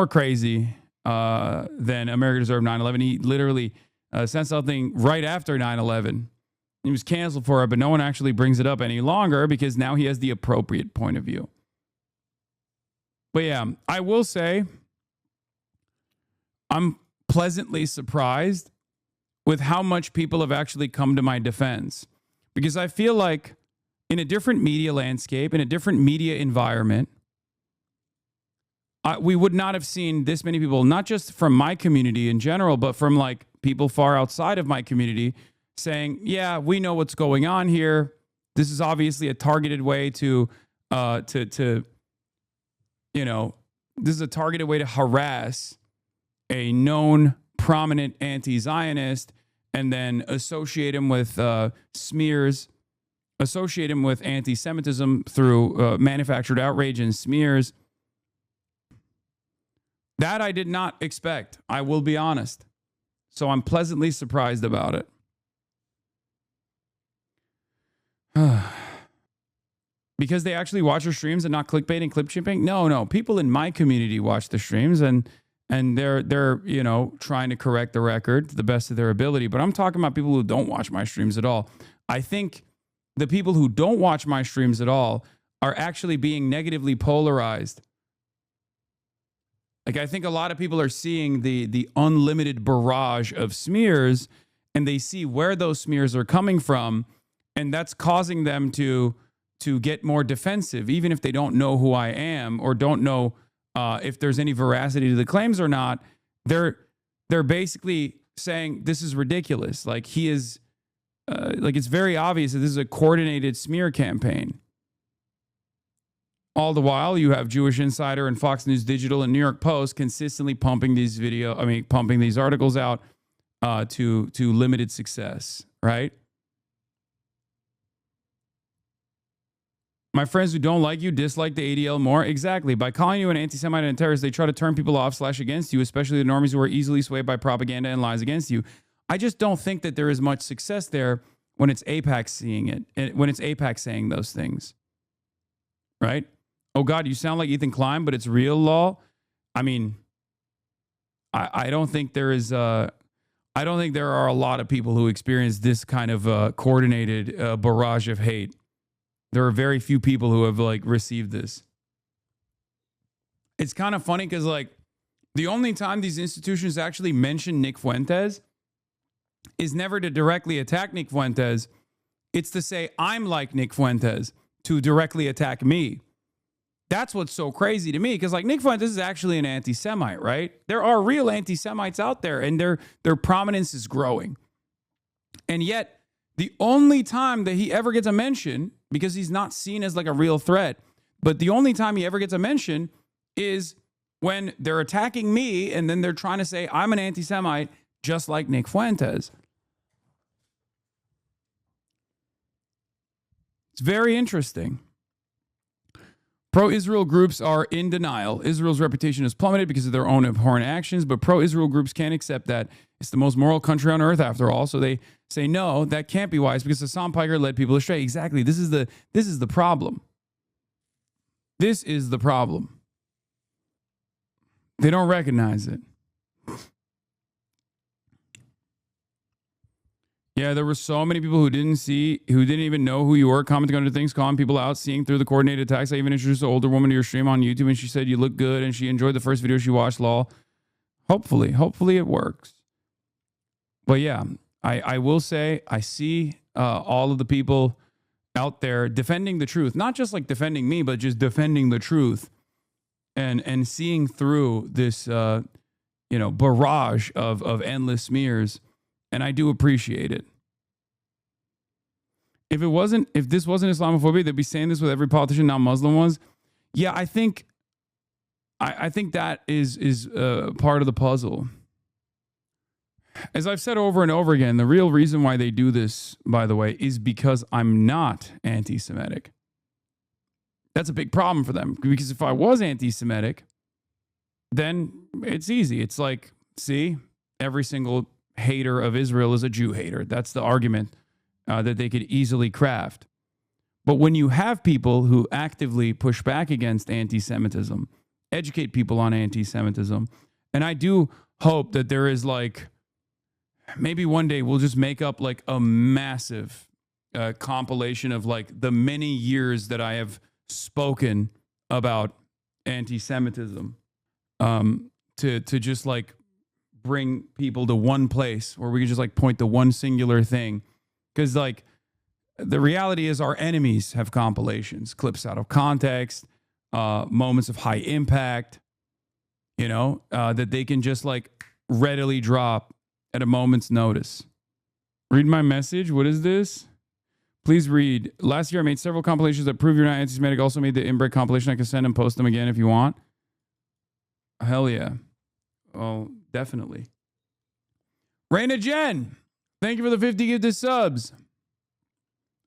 crazy than America Deserved 9/11. He literally said something right after 9/11. He was canceled for it, but no one actually brings it up any longer because now he has the appropriate point of view. But yeah, I will say I'm pleasantly surprised with how much people have actually come to my defense, because I feel like in a different media landscape, in a different media environment, we would not have seen this many people, not just from my community in general, but from like people far outside of my community saying, yeah, we know what's going on here. This is obviously a targeted way to this is a targeted way to harass a known prominent anti-Zionist and then associate him with smears, associate him with anti-Semitism through manufactured outrage and smears. That I did not expect, I will be honest. So I'm pleasantly surprised about it. Because they actually watch our streams and not clickbait and clip shipping? No. People in my community watch the streams and they're trying to correct the record to the best of their ability. But I'm talking about people who don't watch my streams at all. I think the people who don't watch my streams at all are actually being negatively polarized. Like, I think a lot of people are seeing the unlimited barrage of smears, and they see where those smears are coming from, and that's causing them to get more defensive, even if they don't know who I am or don't know if there's any veracity to the claims or not. They're basically saying this is ridiculous. Like, he is, it's very obvious that this is a coordinated smear campaign. All the while, you have Jewish Insider and Fox News Digital and New York Post consistently pumping these articles out to limited success, right? My friends who don't like you dislike the ADL more. Exactly. By calling you an anti-Semite and a terrorist, they try to turn people off / against you, especially the normies who are easily swayed by propaganda and lies against you. I just don't think that there is much success there when it's AIPAC seeing it, when it's AIPAC saying those things, right? Oh God, you sound like Ethan Klein, but it's real law. I mean, I don't think there is. I don't think there are a lot of people who experience this kind of coordinated barrage of hate. There are very few people who have received this. It's kind of funny because the only time these institutions actually mention Nick Fuentes is never to directly attack Nick Fuentes. It's to say, I'm like Nick Fuentes, to directly attack me. That's what's so crazy to me, because like Nick Fuentes is actually an anti-Semite, right? There are real anti-Semites out there, and their prominence is growing. And yet, the only time that he ever gets a mention, because he's not seen as like a real threat, but the only time he ever gets a mention is when they're attacking me, and then they're trying to say I'm an anti-Semite, just like Nick Fuentes. It's very interesting. Pro-Israel groups are in denial. Israel's reputation has plummeted because of their own abhorrent actions, but pro-Israel groups can't accept that. It's the most moral country on earth, after all. So they say, no, that can't be wise because Hasan Piker led people astray. Exactly. This is the problem. This is the problem. They don't recognize it. Yeah, there were so many people who didn't even know who you were, commenting under things, calling people out, seeing through the coordinated attacks. I even introduced an older woman to your stream on YouTube, and she said you look good, and she enjoyed the first video she watched, lol. Hopefully it works. But yeah, I will say I see all of the people out there defending the truth, not just like defending me, but just defending the truth, and seeing through this barrage of endless smears. And I do appreciate it. If this wasn't Islamophobia, they'd be saying this with every politician now Muslim was. Yeah, I think that is part of the puzzle. As I've said over and over again, the real reason why they do this, by the way, is because I'm not anti-Semitic. That's a big problem for them, because if I was anti-Semitic, then it's easy. It's like, see, every single hater of Israel is a Jew hater. That's the argument that they could easily craft. But when you have people who actively push back against anti-Semitism, educate people on anti-Semitism, and I do hope that there is like, maybe one day we'll just make up like a massive compilation of like the many years that I have spoken about anti-Semitism, to just like bring people to one place where we can just like point to one singular thing. Because like the reality is our enemies have compilations, clips out of context, moments of high impact, that they can just like readily drop at a moment's notice. Read my message. What is this? Please read. Last year I made several compilations that prove you're not anti-Semitic. Also made the inbred compilation. I can send and post them again if you want. Hell yeah. Oh, definitely. Raina Jen, thank you for the 50 gifted subs.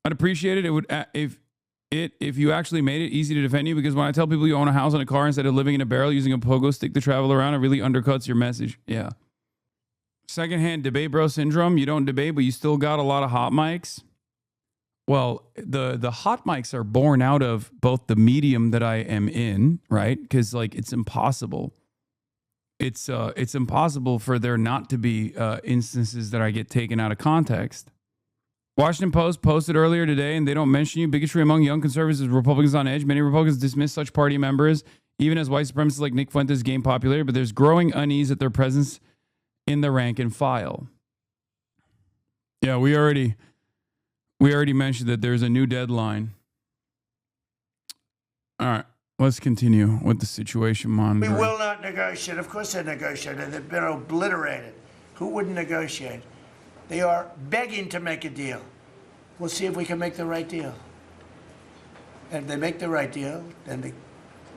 I'd appreciate it. It would if you actually made it easy to defend you, because when I tell people you own a house and a car instead of living in a barrel using a pogo stick to travel around, it really undercuts your message. Yeah. Secondhand debate bro syndrome. You don't debate, but you still got a lot of hot mics. Well, the hot mics are born out of both the medium that I am in, right? Because like it's impossible. It's impossible for there not to be instances that I get taken out of context. Washington Post posted earlier today, and they don't mention you. Bigotry among young conservatives, Republicans on edge. Many Republicans dismiss such party members, even as white supremacists like Nick Fuentes gain popularity, but there's growing unease at their presence in the rank and file. Yeah, we already mentioned that there's a new deadline. All right, let's continue with the situation monitor. We will not negotiate. Of course they negotiated. They've been obliterated. Who wouldn't negotiate? They are begging to make a deal. We'll see if we can make the right deal. And if they make the right deal, then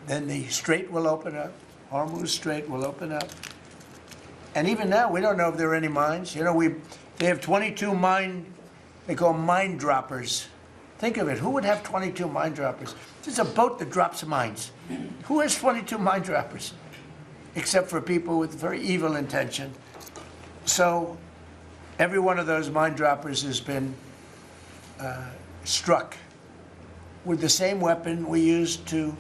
the strait will open up. Hormuz Strait will open up. And even now, we don't know if there are any mines. They have 22 they call mine droppers. Think of it. Who would have 22 mine droppers? There's a boat that drops mines. Who has 22 mine droppers? Except for people with very evil intention. So every one of those mine droppers has been struck with the same weapon we used to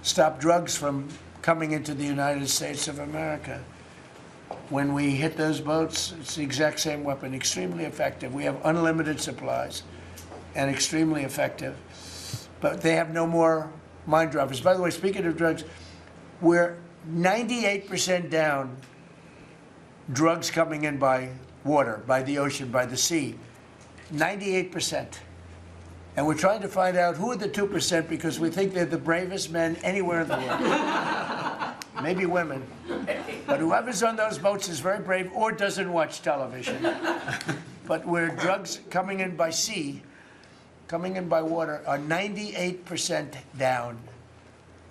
stop drugs from coming into the United States of America. When we hit those boats, it's the exact same weapon, extremely effective. We have unlimited supplies and extremely effective. But they have no more mine droppers. By the way, speaking of drugs, we're 98% down drugs coming in by water, by the ocean, by the sea. 98%. And we're trying to find out who are the 2% because we think they're the bravest men anywhere in the world. Maybe women. But whoever's on those boats is very brave or doesn't watch television. But where drugs coming in by sea, coming in by water, are 98% down.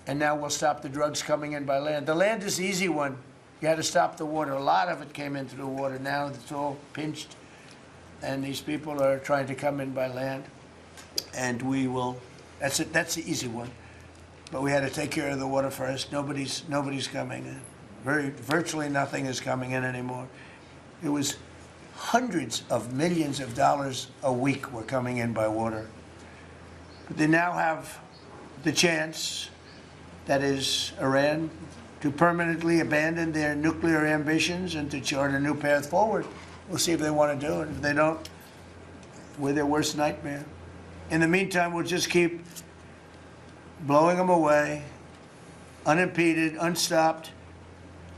And now we'll stop the drugs coming in by land. The land is the easy one. You had to stop the water. A lot of it came in through the water. Now it's all pinched. And these people are trying to come in by land. And we will, that's it, that's the easy one. But we had to take care of the water first. Nobody's coming in. Virtually nothing is coming in anymore. It was hundreds of millions of dollars a week were coming in by water. But they now have the chance, that is Iran, to permanently abandon their nuclear ambitions and to chart a new path forward. We'll see if they want to do it. If they don't, we're their worst nightmare. In the meantime, we'll just keep blowing them away, unimpeded, unstopped.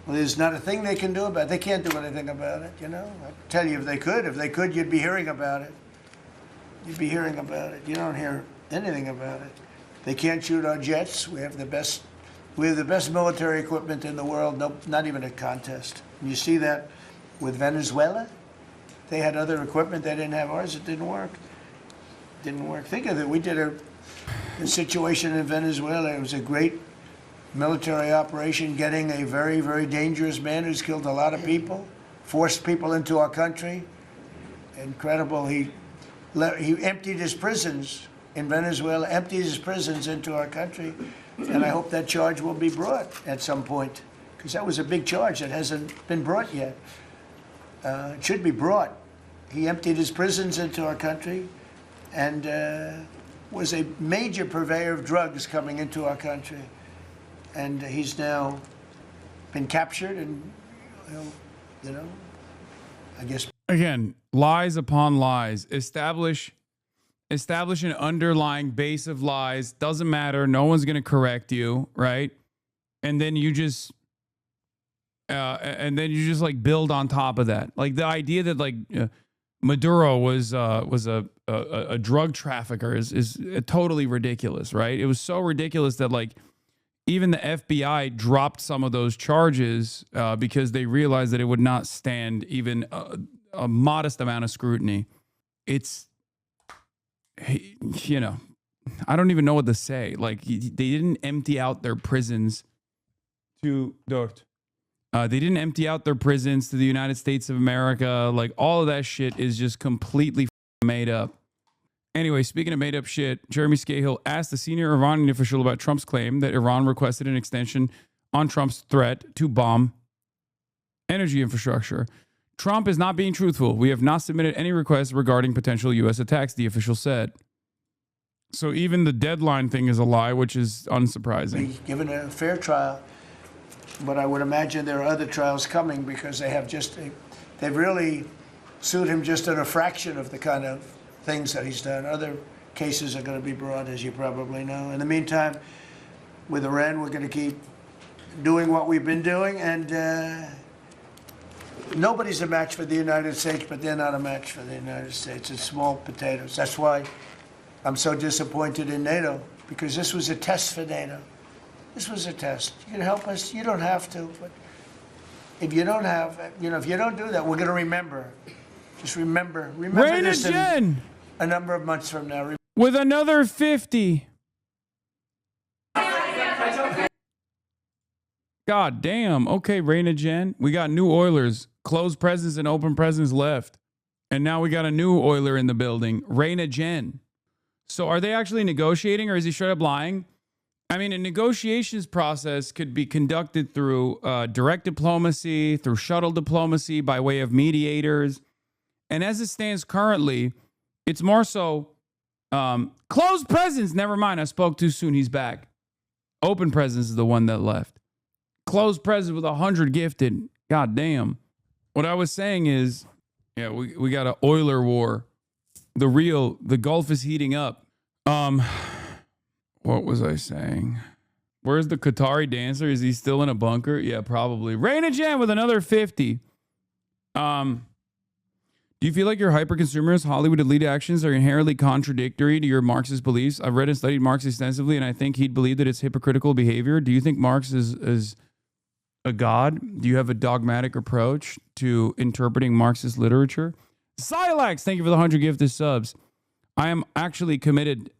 Well, there's not a thing they can do about it. They can't do anything about it, you know. I tell you, if they could, you'd be hearing about it. You'd be hearing about it. You don't hear anything about it. They can't shoot our jets. We have the best military equipment in the world. No, not even a contest. And you see that with Venezuela. They had other equipment. They didn't have ours. It didn't work. Didn't work. Think of it. We did a situation in Venezuela. It was a great military operation, getting a very, very dangerous man who's killed a lot of people, forced people into our country. Incredible. He emptied his prisons in Venezuela, emptied his prisons into our country. And I hope that charge will be brought at some point, because that was a big charge that hasn't been brought yet. It should be brought. He emptied his prisons into our country and was a major purveyor of drugs coming into our country. And he's now been captured and, you know, I guess. Again, lies upon lies. Establish an underlying base of lies. Doesn't matter. No one's going to correct you, right? And then you just like build on top of that. Like the idea that like Maduro was a drug trafficker is totally ridiculous, right? It was so ridiculous that like even the FBI dropped some of those charges because they realized that it would not stand even a modest amount of scrutiny. It's, you know, I don't even know what to say. Like they didn't empty out their prisons to dirt. They didn't empty out their prisons to the United States of America. Like all of that shit is just completely made up. Anyway, speaking of made up shit, Jeremy Scahill asked a senior Iranian official about Trump's claim that Iran requested an extension on Trump's threat to bomb energy infrastructure. Trump is not being truthful. We have not submitted any requests regarding potential U.S. attacks, the official said. So even the deadline thing is a lie, which is unsurprising. Be given a fair trial, but I would imagine there are other trials coming because they have they've really sued him just in a fraction of the kind of things that he's done. Other cases are going to be brought, as you probably know. In the meantime, with Iran, we're going to keep doing what we've been doing, and nobody's a match for the United States, but they're not a match for the United States. It's small potatoes. That's why I'm so disappointed in NATO, because this was a test for NATO. This was a test. You can help us. You don't have to, but if you don't have, if you don't do that, we're going to remember. Just remember this in a number of months from now. With another 50. God damn. Okay, Raina Jen. We got new Oilers. Closed presence and open presence left. And now we got a new Oiler in the building. Raina Jen. So are they actually negotiating, or is he straight up lying? I mean, a negotiations process could be conducted through direct diplomacy, through shuttle diplomacy by way of mediators. And as it stands currently, it's more so closed presence. Never mind. I spoke too soon. He's back. Open presence is the one that left. Closed presence with 100 gifted. God damn. What I was saying is, yeah, we got an Oiler war. The Gulf is heating up. What was I saying? Where's the Qatari dancer? Is he still in a bunker? Yeah, probably. Raina Jan with another 50. Do you feel like your hyper-consumerist Hollywood elite actions are inherently contradictory to your Marxist beliefs? I've read and studied Marx extensively, and I think he'd believe that it's hypocritical behavior. Do you think Marx is a god? Do you have a dogmatic approach to interpreting Marxist literature? Silex, thank you for the 100 gifted subs. I am actually committed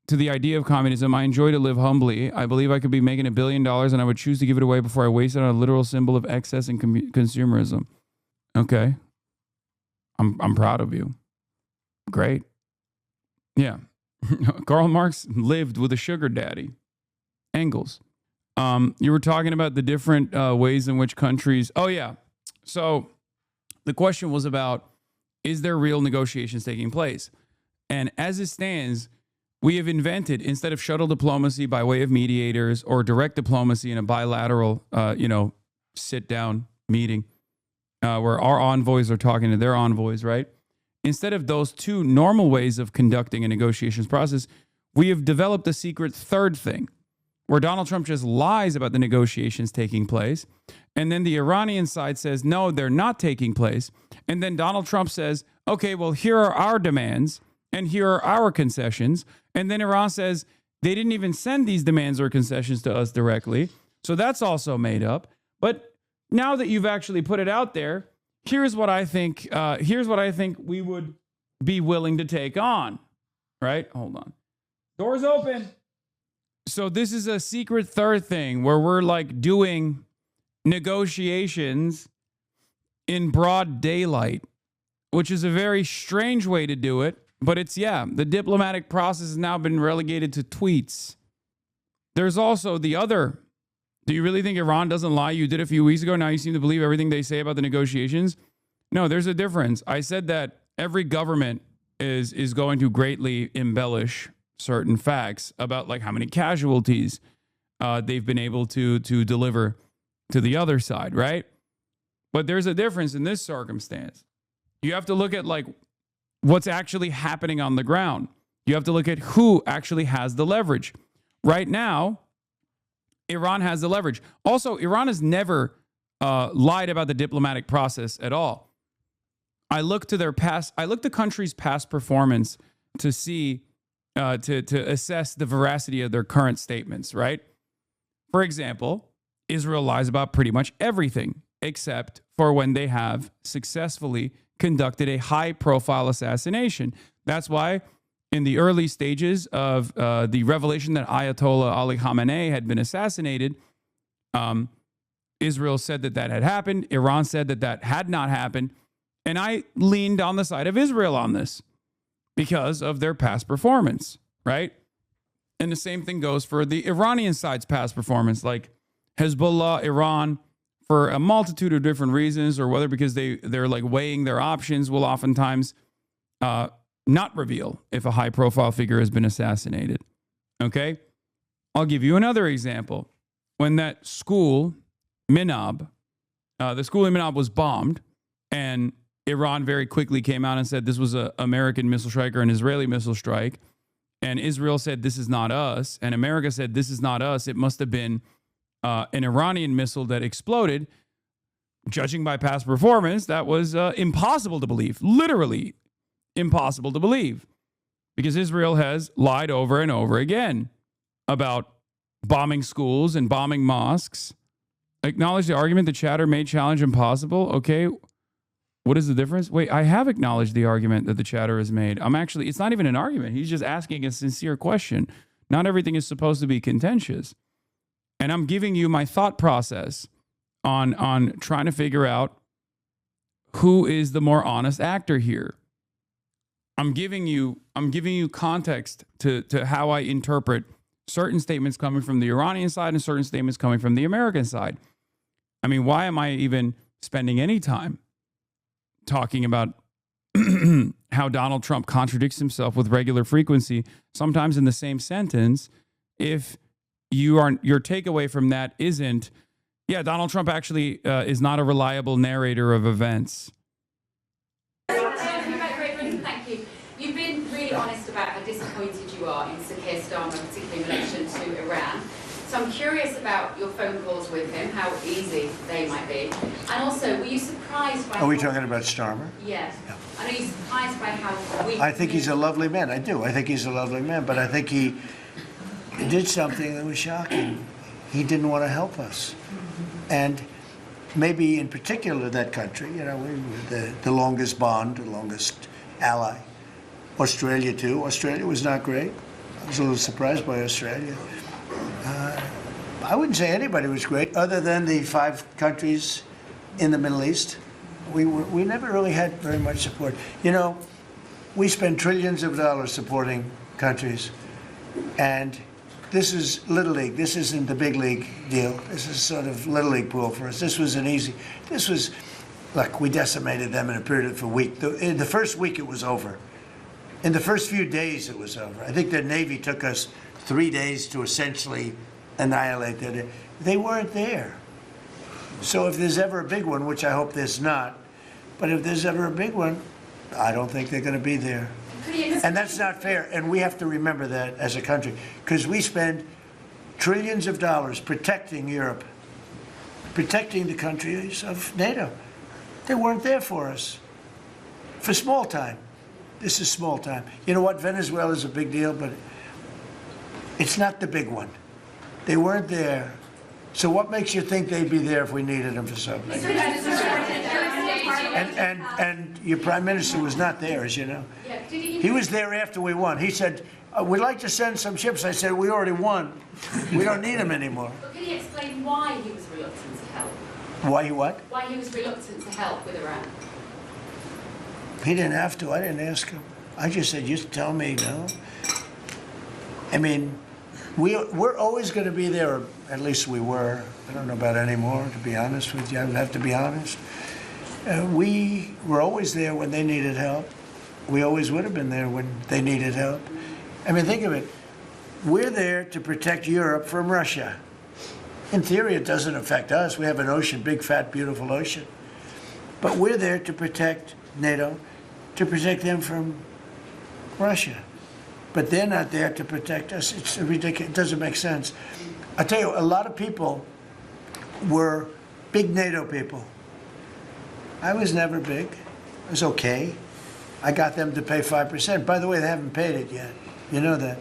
to the idea of communism. I enjoy to live humbly. I believe I could be making $1 billion, and I would choose to give it away before I waste it on a literal symbol of excess and consumerism. Okay. I'm proud of you. Great. Yeah. Karl Marx lived with a sugar daddy. Engels. You were talking about the different ways in which countries... Oh, yeah. So the question was about, is there real negotiations taking place? And as it stands, we have invented, instead of shuttle diplomacy by way of mediators or direct diplomacy in a bilateral, sit-down meeting, where our envoys are talking to their envoys, right? Instead of those two normal ways of conducting a negotiations process, we have developed a secret third thing, where Donald Trump just lies about the negotiations taking place. And then the Iranian side says, no, they're not taking place. And then Donald Trump says, okay, well, here are our demands and here are our concessions. And then Iran says, they didn't even send these demands or concessions to us directly. So that's also made up. But now that you've actually put it out there, here's what I think we would be willing to take on, right? Hold on. Doors open. So this is a secret third thing where we're like doing negotiations in broad daylight, which is a very strange way to do it. But it's, the diplomatic process has now been relegated to tweets. There's also the other. Do you really think Iran doesn't lie? You did a few weeks ago. Now you seem to believe everything they say about the negotiations. No, there's a difference. I said that every government is going to greatly embellish certain facts about like how many casualties they've been able to deliver to the other side, right? But there's a difference in this circumstance. You have to look at like what's actually happening on the ground. You have to look at who actually has the leverage. Right now, Iran has the leverage. Also, Iran has never lied about the diplomatic process at all. I look to the country's past performance to see, to assess the veracity of their current statements, right? For example, Israel lies about pretty much everything, except for when they have successfully conducted a high-profile assassination. That's why in the early stages of the revelation that Ayatollah Ali Khamenei had been assassinated, Israel said that had happened. Iran said that had not happened. And I leaned on the side of Israel on this because of their past performance, right? And the same thing goes for the Iranian side's past performance, like Hezbollah, Iran, for a multitude of different reasons, or whether because they're like weighing their options, will oftentimes not reveal if a high-profile figure has been assassinated. Okay? I'll give you another example. When that school, Minab, the school in Minab was bombed, and Iran very quickly came out and said this was an American missile strike or an Israeli missile strike, and Israel said this is not us, and America said this is not us. It must have been an Iranian missile that exploded. Judging by past performance, that was impossible to believe, literally impossible to believe, because Israel has lied over and over again about bombing schools and bombing mosques. Acknowledge the argument the chatter made challenge impossible. Okay, what is the difference? Wait, I have acknowledged the argument that the chatter has made. It's not even an argument. He's just asking a sincere question. Not everything is supposed to be contentious. And I'm giving you my thought process on trying to figure out who is the more honest actor here. I'm giving you context to how I interpret certain statements coming from the Iranian side and certain statements coming from the American side. I mean, why am I even spending any time talking about how Donald Trump contradicts himself with regular frequency, sometimes in the same sentence, if your takeaway from that isn't, Donald Trump actually is not a reliable narrator of events. Thank you. You've been really honest about how disappointed you are in Sir Keir Starmer, particularly in relation to Iran. So I'm curious about your phone calls with him, how easy they might be. And also, were you surprised by... Are we talking about Starmer? Yes. Yeah. I know he's surprised by how weak. I think he's a lovely man. I do. I think he's a lovely man. But I think he did something that was shocking. He didn't want to help us. And maybe in particular that country, we were the longest bond, the longest ally. Australia, too. Australia was not great. I was a little surprised by Australia. I wouldn't say anybody was great, other than the 5 countries in the Middle East. We never really had very much support. We spend trillions of dollars supporting countries, and this is Little League. This isn't the big league deal. This is sort of Little League pool for us. This was look, we decimated them in a period of a week. In the first week, it was over. In the first few days, it was over. I think the Navy took us 3 days to essentially annihilate it. They weren't there. So if there's ever a big one, which I hope there's not, but if there's ever a big one, I don't think they're going to be there. And that's not fair. And we have to remember that as a country, because we spend trillions of dollars protecting Europe, protecting the countries of NATO. They weren't there for us. For small time. This is small time. You know what? Venezuela is a big deal, but it's not the big one. They weren't there. So what makes you think they'd be there if we needed them for something? And your prime minister was not there, as you know. He was there after we won. He said, we'd like to send some ships. I said, we already won. We don't need them anymore. But can you explain why he was reluctant to help? Why he what? Why he was reluctant to help with Iran? He didn't have to. I didn't ask him. I just said, just tell me no. I mean, we're always going to be there, or at least we were. I don't know about anymore, to be honest with you. I would have to be honest. We were always there when they needed help. We always would have been there when they needed help. I mean, think of it. We're there to protect Europe from Russia. In theory, it doesn't affect us. We have an ocean, big, fat, beautiful ocean. But we're there to protect NATO, to protect them from Russia. But they're not there to protect us. It's ridiculous. It doesn't make sense. I tell you, a lot of people were big NATO people. I was never big. I was okay. I got them to pay 5%. By the way, they haven't paid it yet. You know that.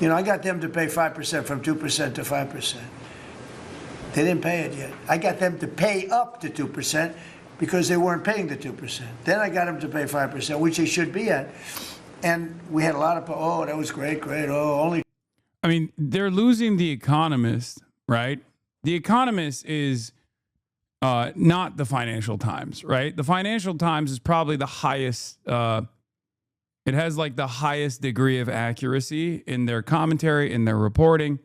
I got them to pay 5% from 2% to 5%. They didn't pay it yet. I got them to pay up to 2% because they weren't paying the 2%. Then I got them to pay 5%, which they should be at. And we had a lot of, that was great, only. I mean, they're losing The Economist, right? The Economist is not the Financial Times, right? The Financial Times is probably the highest, it has like the highest degree of accuracy in their commentary, in their reporting.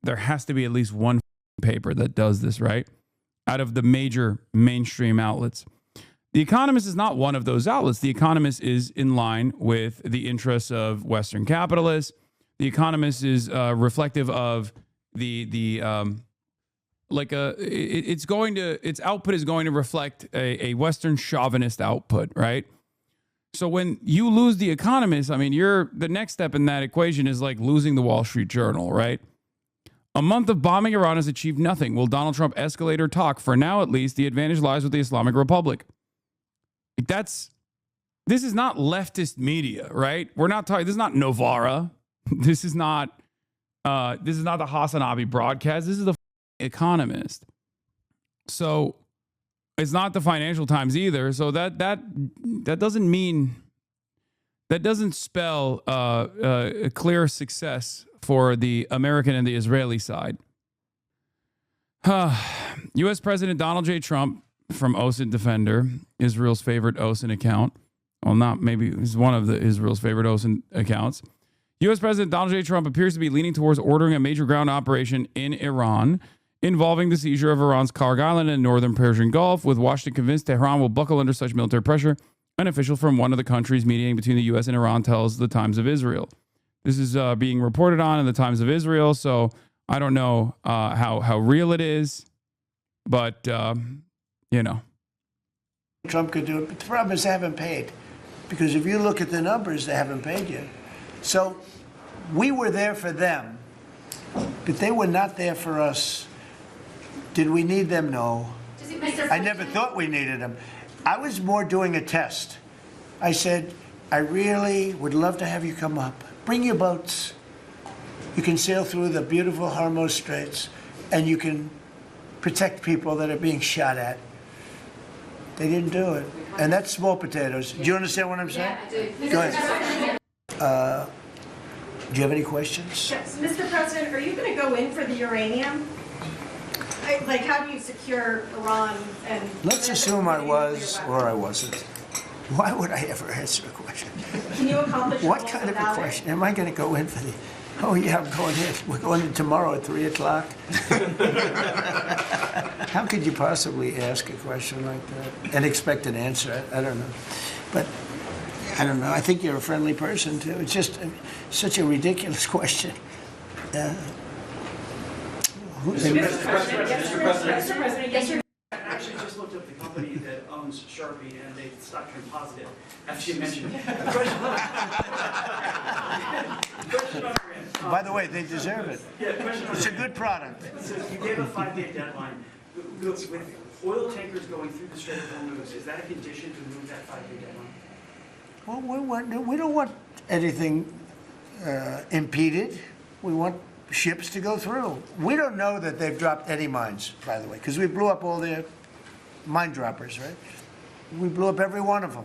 There has to be at least one paper that does this, right? Out of the major mainstream outlets. The Economist is not one of those outlets. The Economist is in line with the interests of Western capitalists. The Economist is reflective of its output is going to reflect a Western chauvinist output, right? So when you lose The Economist, I mean, the next step in that equation is like losing the Wall Street Journal, right? A month of bombing Iran has achieved nothing. Will Donald Trump escalate or talk? For now, at least, the advantage lies with the Islamic Republic. This is not leftist media, right? We're not talking, this is not Novara. This is not the Hasanabi broadcast. This is the Economist. So it's not the Financial Times either. So that doesn't mean, that doesn't spell a clear success for the American and the Israeli side. U.S. President Donald J. Trump, from OSINT Defender, Israel's favorite OSINT account. Well, not maybe, it's one of Israel's favorite OSINT accounts. U.S. President Donald J. Trump appears to be leaning towards ordering a major ground operation in Iran involving the seizure of Iran's Karg Island and northern Persian Gulf, with Washington convinced Tehran will buckle under such military pressure. An official from one of the countries mediating between the U.S. and Iran tells the Times of Israel. This is being reported on in the Times of Israel, so I don't know how real it is, but, Trump could do it, but the problem is they haven't paid. Because if you look at the numbers, they haven't paid yet. So we were there for them, but they were not there for us. Did we need them? No. I never thought we needed them. I was more doing a test. I said, I really would love to have you come up. Bring your boats. You can sail through the beautiful Hormuz Straits, and you can protect people that are being shot at. They didn't do it. And that's small potatoes. Do you understand what I'm saying? Yeah, I do. Go ahead. Do you have any questions? Yes, Mr. President, are you going to go in for the uranium? Like, how do you secure Iran and... Let's assume I was or I wasn't. Why would I ever answer a question? Can you accomplish What goals kind of a without it? question? Am I going to go in for the... Oh, yeah, I'm going in. We're going in tomorrow at 3 o'clock. How could you possibly ask a question like that and expect an answer? I don't know. But I don't know. I think you're a friendly person, too. It's just such a ridiculous question. Mr. President, yes, I actually just looked up the company that owns Sharpie, and they stock turned positive after you mentioned it. By the way, they deserve it. It's a good product. So you gave a 5-day deadline. With oil tankers going through the Strait of Hormuz, is that a condition to move that 5-day deadline? Well, we don't want anything impeded. We want ships to go through. We don't know that they've dropped any mines, by the way, because we blew up all their mine droppers, right? We blew up every one of them.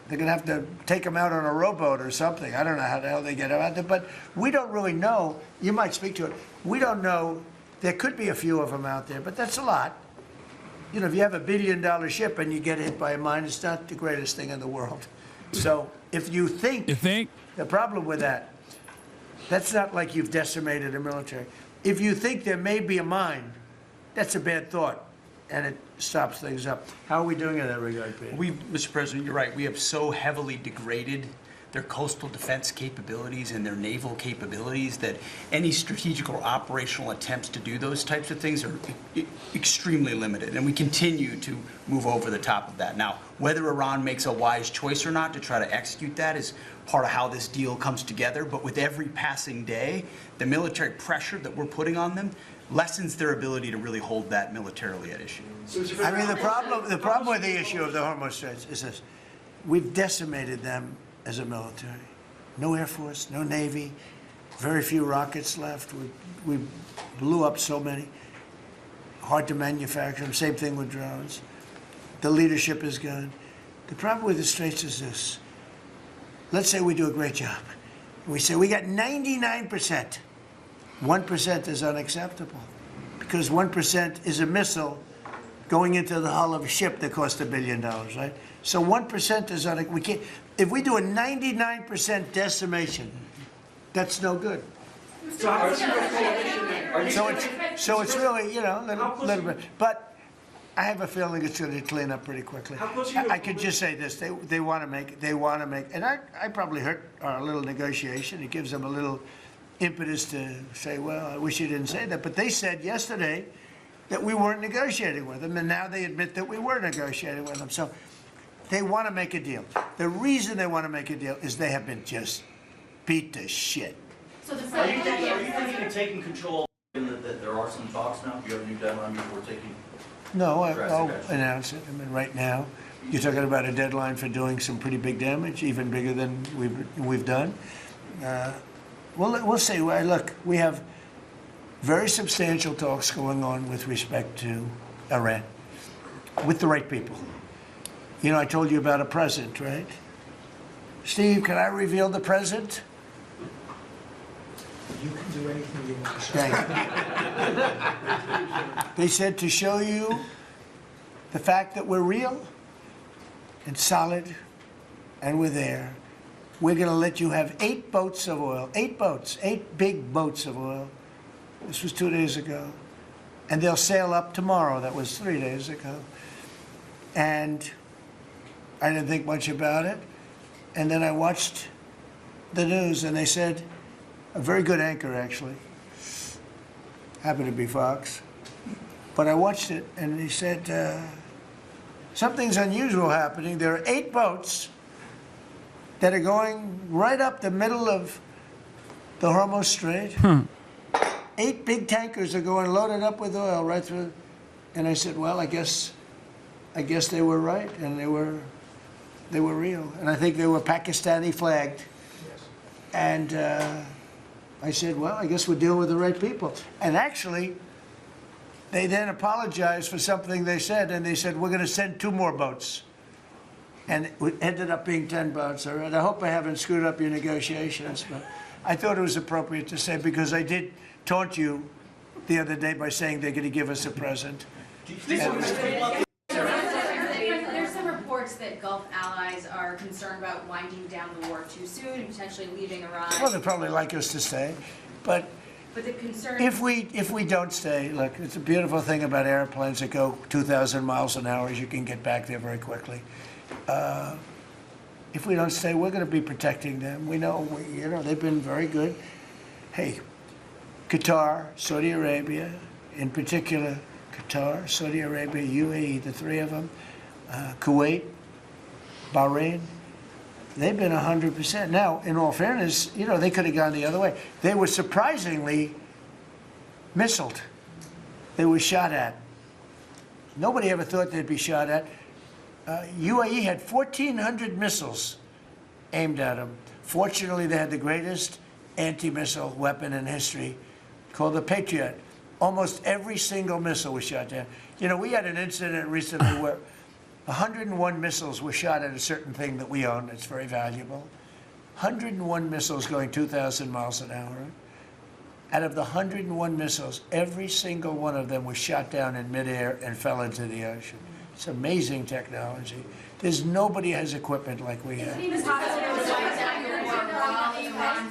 They're going to have to take them out on a rowboat or something. I don't know how the hell they get them out there, but we don't really know. You might speak to it. We don't know. There could be a few of them out there, but that's a lot. You know, if you have $1 billion ship and you get hit by a mine, it's not the greatest thing in the world. So if you think the problem with that, that's not like you've decimated a military. If you think there may be a mine, that's a bad thought, and it stops things up. How are we doing in that regard, Peter? Mr. President, you're right. We have so heavily degraded their coastal defense capabilities and their naval capabilities that any strategic or operational attempts to do those types of things are extremely limited. And we continue to move over the top of that. Now, whether Iran makes a wise choice or not to try to execute that is part of how this deal comes together. But with every passing day, the military pressure that we're putting on them lessens their ability to really hold that militarily at issue. I mean, the problem with the issue of the Hormuz Straits is this. We've decimated them as a military. No Air Force, no Navy, very few rockets left. We blew up so many. Hard to manufacture them. Same thing with drones. The leadership is gone. The problem with the Straits is this. Let's say we do a great job. We say we got 99%. 1% is unacceptable because 1% is a missile going into the hull of a ship that cost $1 billion, right? So 1% is we can't. If we do a 99% decimation, that's no good. So it's really, you know, a little bit. But I have a feeling it's going to clean up pretty quickly. I could just say this: they want to make, and I probably hurt our little negotiation. It gives them a little impetus to say, well, I wish you didn't say that. But they said yesterday that we weren't negotiating with them, and now they admit that we were negotiating with them. So they want to make a deal. The reason they want to make a deal is they have been just beat to shit. So the Are you thinking of taking control? That there are some talks now? Do you have a new deadline before taking? No, I'll announce it. I mean, right now, you're talking about a deadline for doing some pretty big damage, even bigger than we've done. We'll see. Look, we have very substantial talks going on with respect to Iran, with the right people. You know, I told you about a present, right? Steve, can I reveal the present? You can do anything you want. Thank you. They said to show you the fact that we're real and solid and we're there, we're going to let you have 8 boats of oil, 8 boats, 8 big boats of oil. This was 2 days ago. And they'll sail up tomorrow. That was 3 days ago. And I didn't think much about it. And then I watched the news, and they said, a very good anchor, actually, happened to be Fox. But I watched it, and he said, something's unusual happening. There are 8 boats that are going right up the middle of the Hormuz Strait. 8 big tankers are going loaded up with oil right through. And I said, well, I guess they were right, and they were They were real. And I think they were Pakistani flagged. And I said, well, I guess we're dealing with the right people. And actually, they then apologized for something they said, and they said, we're going to send 2 more boats. And it ended up being 10 boats. All right. I hope I haven't screwed up your negotiations, but I thought it was appropriate to say, because I did taunt you the other day by saying they're going to give us a present. There's some reports that Gulf allies are concerned about winding down the war too soon and potentially leaving Iran. Well, they'd probably like us to stay, but the concern, if we don't stay, look, it's a beautiful thing about airplanes that go 2,000 miles an hour, is you can get back there very quickly. If we don't stay, we're going to be protecting them. We know, they've been very good. Hey, Qatar, Saudi Arabia, in particular, Qatar, Saudi Arabia, UAE, the 3 of them, Kuwait, Bahrain, they've been 100%. Now, in all fairness, they could have gone the other way. They were surprisingly missiled. They were shot at. Nobody ever thought they'd be shot at. UAE had 1,400 missiles aimed at them. Fortunately, they had the greatest anti-missile weapon in history, called the Patriot. Almost every single missile was shot down. We had an incident recently where 101 missiles were shot at a certain thing that we own. It's very valuable. 101 missiles going 2,000 miles an hour. Out of the 101 missiles, every single one of them was shot down in midair and fell into the ocean. It's amazing technology. There's nobody has equipment like we have. Iran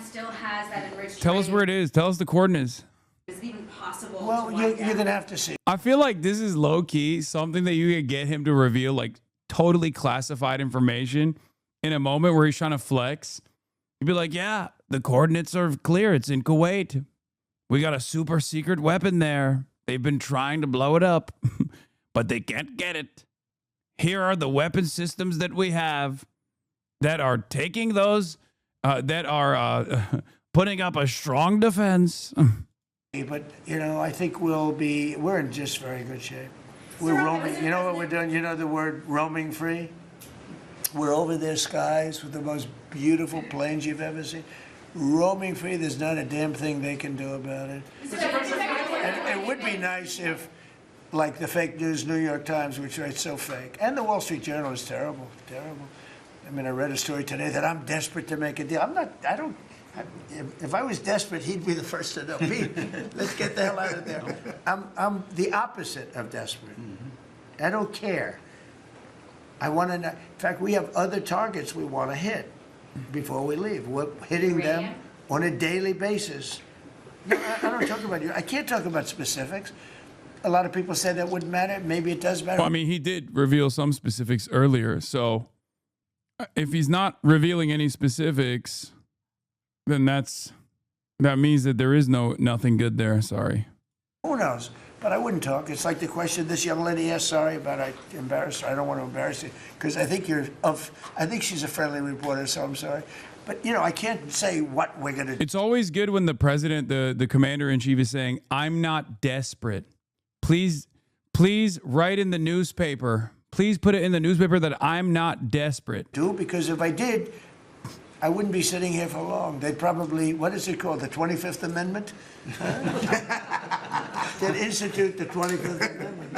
still has that enriched Tell us where it is. Tell us the coordinates. Is it even possible? Well, you're going to have to see. I feel like this is low key something that you could get him to reveal, like totally classified information in a moment where he's trying to flex. You'd be like, yeah, the coordinates are clear. It's in Kuwait. We got a super secret weapon there. They've been trying to blow it up, but they can't get it. Here are the weapon systems that we have that are taking those, that are putting up a strong defense. But, I think we're in just very good shape. We're roaming. You know what we're doing? You know the word roaming free? We're over their skies with the most beautiful planes you've ever seen. Roaming free, there's not a damn thing they can do about it. And it would be nice if, like the fake news New York Times, which writes so fake, and the Wall Street Journal is terrible, terrible. I mean, I read a story today that I'm desperate to make a deal. If I was desperate, he'd be the first to know. Pete, let's get the hell out of there. I'm the opposite of desperate. I don't care. I want to know. In fact, we have other targets we want to hit before we leave. We're hitting them on a daily basis. No, I don't talk about you. I can't talk about specifics. A lot of people say that wouldn't matter. Maybe it does matter. Well, I mean, he did reveal some specifics earlier. So if he's not revealing any specifics, then that means that there is nothing good there. Sorry. Who knows? But I wouldn't talk. It's like the question this young lady asked. Sorry about I embarrassed her. I don't want to embarrass you because I think she's a friendly reporter, so I'm sorry. But I can't say what we're gonna do. It's always good when the president, the commander in chief, is saying, "I'm not desperate. Please write in the newspaper. Please put it in the newspaper that I'm not desperate." Because if I did, I wouldn't be sitting here for long. They'd probably, what is it called, the 25th Amendment? They'd institute the 25th Amendment,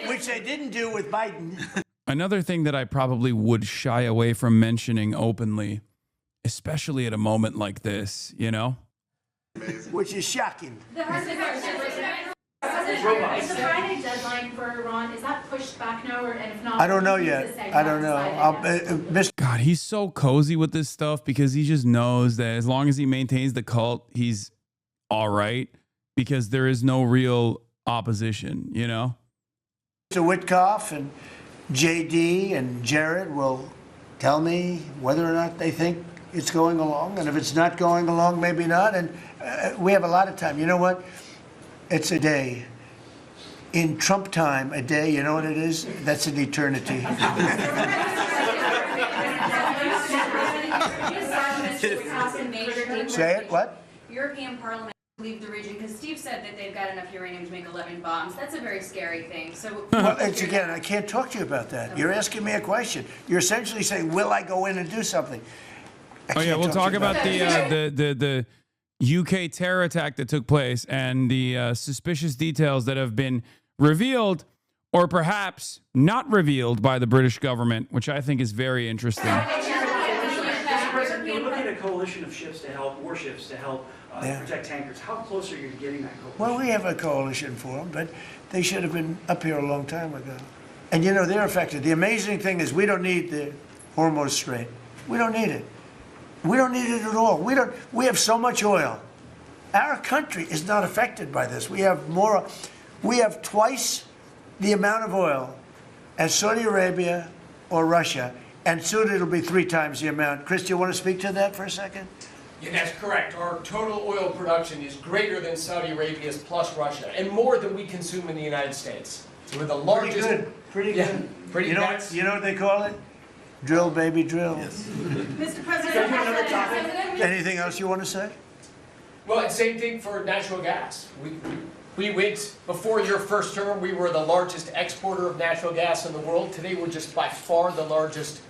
which they didn't do with Biden. Another thing that I probably would shy away from mentioning openly, especially at a moment like this, Which is shocking. Is the Friday deadline for Iran, is that pushed back now, and if not? I don't know yet. I don't know. God, he's so cozy with this stuff because he just knows that as long as he maintains the cult, he's all right because there is no real opposition, Mr. Witkoff and JD and Jared will tell me whether or not they think it's going along. And if it's not going along, maybe not. And we have a lot of time. You know what? It's a day. In Trump time, a day, you know what it is? That's an eternity. Say it, what? European Parliament leave the region? Because Steve said that they've got enough uranium to make 11 bombs. That's a very scary thing. So, Well, it's again, I can't talk to you about that. You're asking me a question. You're essentially saying, will I go in and do something? Oh yeah, we'll talk about the UK terror attack that took place and the suspicious details that have been revealed or perhaps not revealed by the British government, which I think is very interesting. Mr. President, you're looking at a coalition of ships to help, warships to help protect tankers. How close are you to getting that coalition? Well, we have a coalition for them, but they should have been up here a long time ago. And you know, they're affected. The amazing thing is we don't need the Hormuz Strait. We don't need it. We don't need it at all. We have so much oil. Our country is not affected by this. We have twice the amount of oil as Saudi Arabia or Russia, and soon it'll be 3 times the amount. Chris, do you want to speak to that for a second? Yeah, that's correct. Our total oil production is greater than Saudi Arabia's plus Russia, and more than we consume in the United States. So we're the largest. Pretty good. Pretty you know what they call it? Drill, baby, drill. Yes. Mr. President, Anything else you want to say? Well, it's same thing for natural gas. We went, before your first term, we were the largest exporter of natural gas in the world. Today, we're just by far the largest.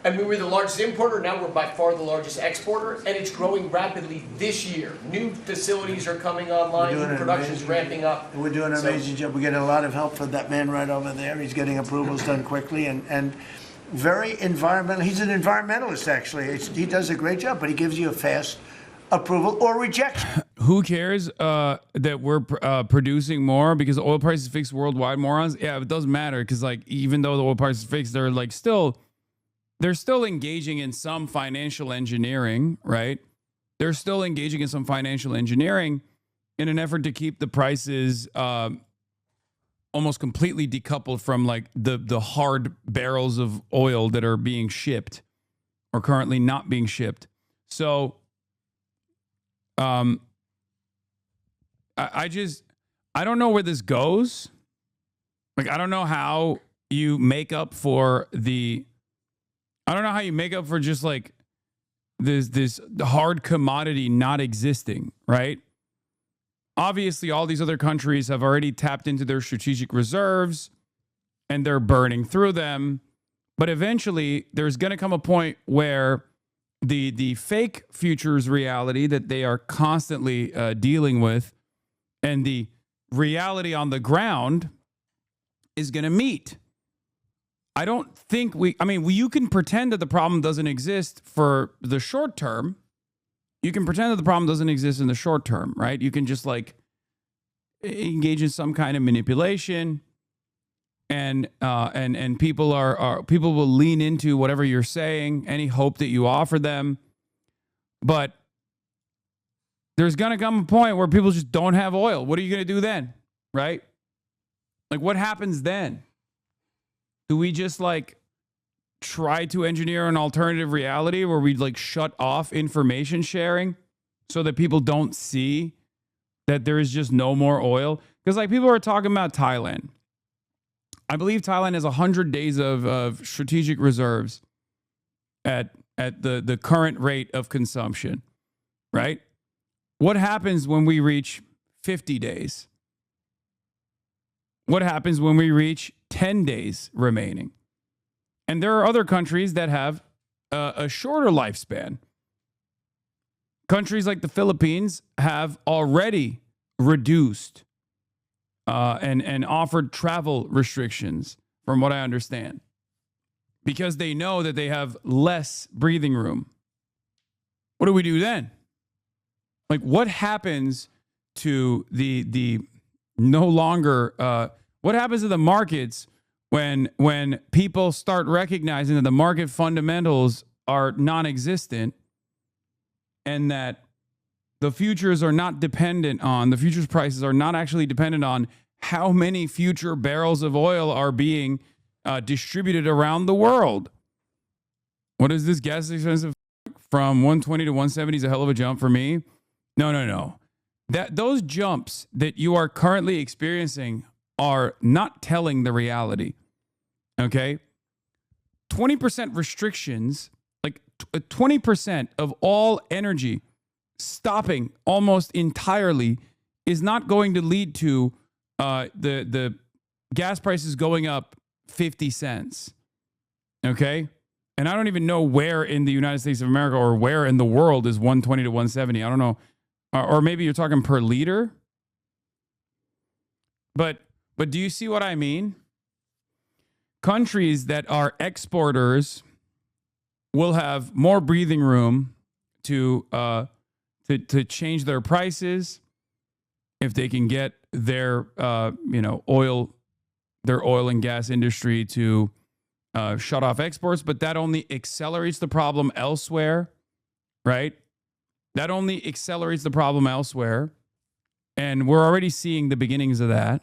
I mean, we're the largest importer. Now we're by far the largest exporter, and it's growing rapidly this year. New facilities are coming online. New production's ramping up. We're doing an amazing job. We're getting a lot of help from that man right over there. He's getting approvals done quickly and very environmental. He's an environmentalist, actually. He does a great job, but he gives you a fast approval or rejection. Who cares that we're producing more because the oil price is fixed worldwide, morons? Yeah, it doesn't matter because like even though the oil price is fixed, they're still engaging in some financial engineering, right? They're still engaging in some financial engineering in an effort to keep the prices almost completely decoupled from like the hard barrels of oil that are being shipped or currently not being shipped. So I don't know where this goes. Like, I don't know how you make up for just like this hard commodity not existing, right? Obviously, all these other countries have already tapped into their strategic reserves and they're burning through them. But eventually, there's going to come a point where the fake futures reality that they are constantly dealing with and the reality on the ground is going to meet. I don't think you can pretend that the problem doesn't exist for the short term. You can pretend that the problem doesn't exist in the short term, right? You can just like engage in some kind of manipulation and people will lean into whatever you're saying, any hope that you offer them. But there's going to come a point where people just don't have oil. What are you going to do then? Right? Like, what happens then? Do we just like try to engineer an alternative reality where we like shut off information sharing so that people don't see that there is just no more oil? Because like people are talking about Thailand. I believe Thailand has 100 days of strategic reserves at the current rate of consumption, right? What happens when we reach 50 days? What happens when we reach 10 days remaining? And there are other countries that have a shorter lifespan. Countries like the Philippines have already reduced and offered travel restrictions, from what I understand, because they know that they have less breathing room. What do we do then? Like, what happens to the no longer, what happens to the markets when people start recognizing that the market fundamentals are non-existent and that the futures are not dependent on, the futures prices are not actually dependent on how many future barrels of oil are being distributed around the world? What is this? Gas is expensive from 120 to 170 is a hell of a jump for me. No. Those jumps that you are currently experiencing are not telling the reality. Okay? 20% restrictions, like 20% of all energy stopping almost entirely is not going to lead to the gas prices going up 50 cents. Okay? And I don't even know where in the United States of America or where in the world is 120 to 170. I don't know. Or maybe you're talking per liter. But do you see what I mean? Countries that are exporters will have more breathing room to change their prices if they can get their oil and gas industry to shut off exports. But that only accelerates the problem elsewhere, right? That only accelerates the problem elsewhere, and we're already seeing the beginnings of that.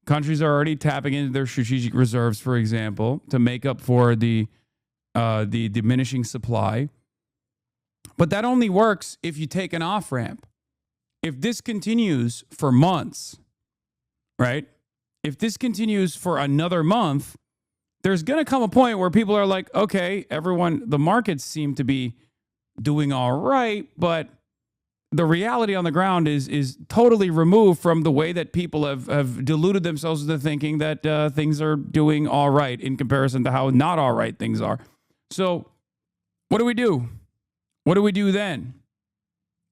Countries are already tapping into their strategic reserves, for example, to make up for the diminishing supply. But that only works if you take an off-ramp. If this continues for months, right? If this continues for another month, there's going to come a point where people are like, okay, the markets seem to be doing all right, but the reality on the ground is totally removed from the way that people have deluded themselves into thinking that things are doing all right in comparison to how not all right things are. So what do we do? What do we do then?